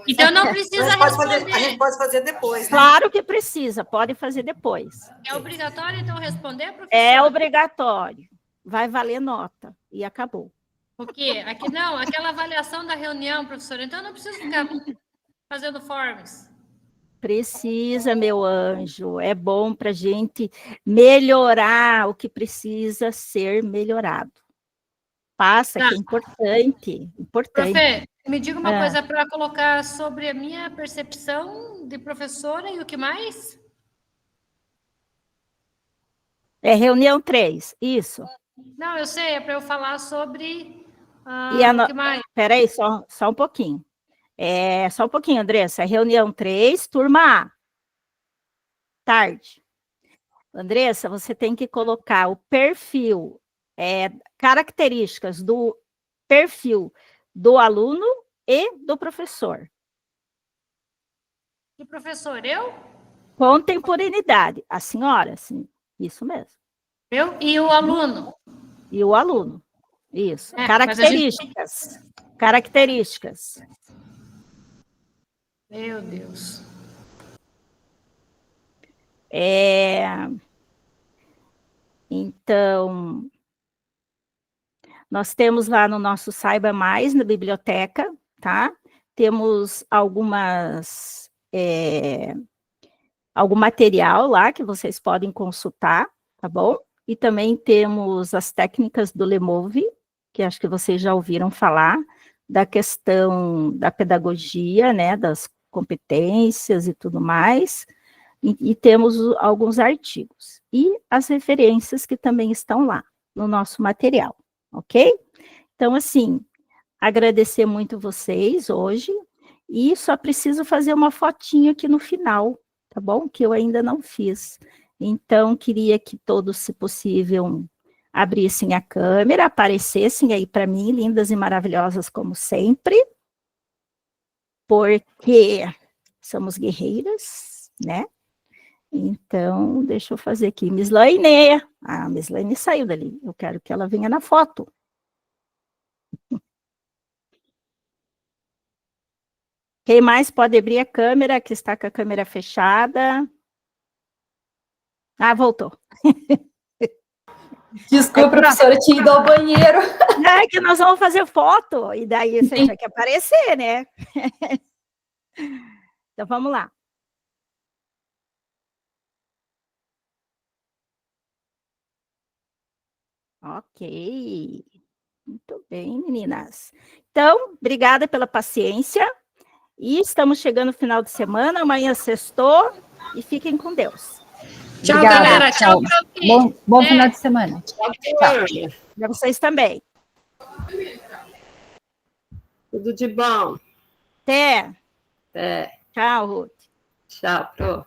Então não precisa responder. A gente pode fazer depois, né? Claro que precisa, pode fazer depois. É obrigatório, então, responder, professora? É obrigatório. Vai valer nota. E acabou. O quê? Aqui não, aquela avaliação da reunião, professora. Então, eu não preciso ficar fazendo forms. Precisa, meu anjo. É bom para a gente melhorar o que precisa ser melhorado. Passa, que é importante. Profe, me diga uma coisa para colocar sobre a minha percepção de professora e o que mais? É reunião 3, isso. Não, eu sei, é para eu falar sobre o que mais? Espera aí, só um pouquinho. Só um pouquinho, Andressa. Reunião 3, turma A. Tarde. Andressa, você tem que colocar o perfil, características do perfil do aluno e do professor. Do professor, eu? Contemporaneidade. A senhora, sim. Isso mesmo. Eu e o aluno. E o aluno. Isso. Características. Características. Meu Deus. Então, nós temos lá no nosso Saiba Mais, na biblioteca, tá? Temos algum material lá que vocês podem consultar, tá bom? E também temos as técnicas do Lemove, que acho que vocês já ouviram falar, da questão da pedagogia, né, das competências e tudo mais, e temos alguns artigos. E as referências que também estão lá no nosso material, ok? Então, assim, agradecer muito vocês hoje, e só preciso fazer uma fotinha aqui no final, tá bom? Que eu ainda não fiz. Então, queria que todos, se possível, abrissem a câmera, aparecessem aí para mim, lindas e maravilhosas como sempre, porque somos guerreiras, né? Então, deixa eu fazer aqui. Miss Laine. A Miss Laine saiu dali. Eu quero que ela venha na foto. Quem mais pode abrir a câmera, que está com a câmera fechada? Ah, voltou. Desculpa, professora, eu tinha ido ao banheiro. É que nós vamos fazer foto, e daí você tinha que aparecer, né? Então, vamos lá. Ok. Muito bem, meninas. Então, obrigada pela paciência. E estamos chegando no final de semana, amanhã sextou, e fiquem com Deus. Tchau, Obrigada, galera. Tchau, Bom final de semana. Tchau. Para vocês também. Tudo de bom. Até. É. Tchau, Ruth. Tchau, Pro.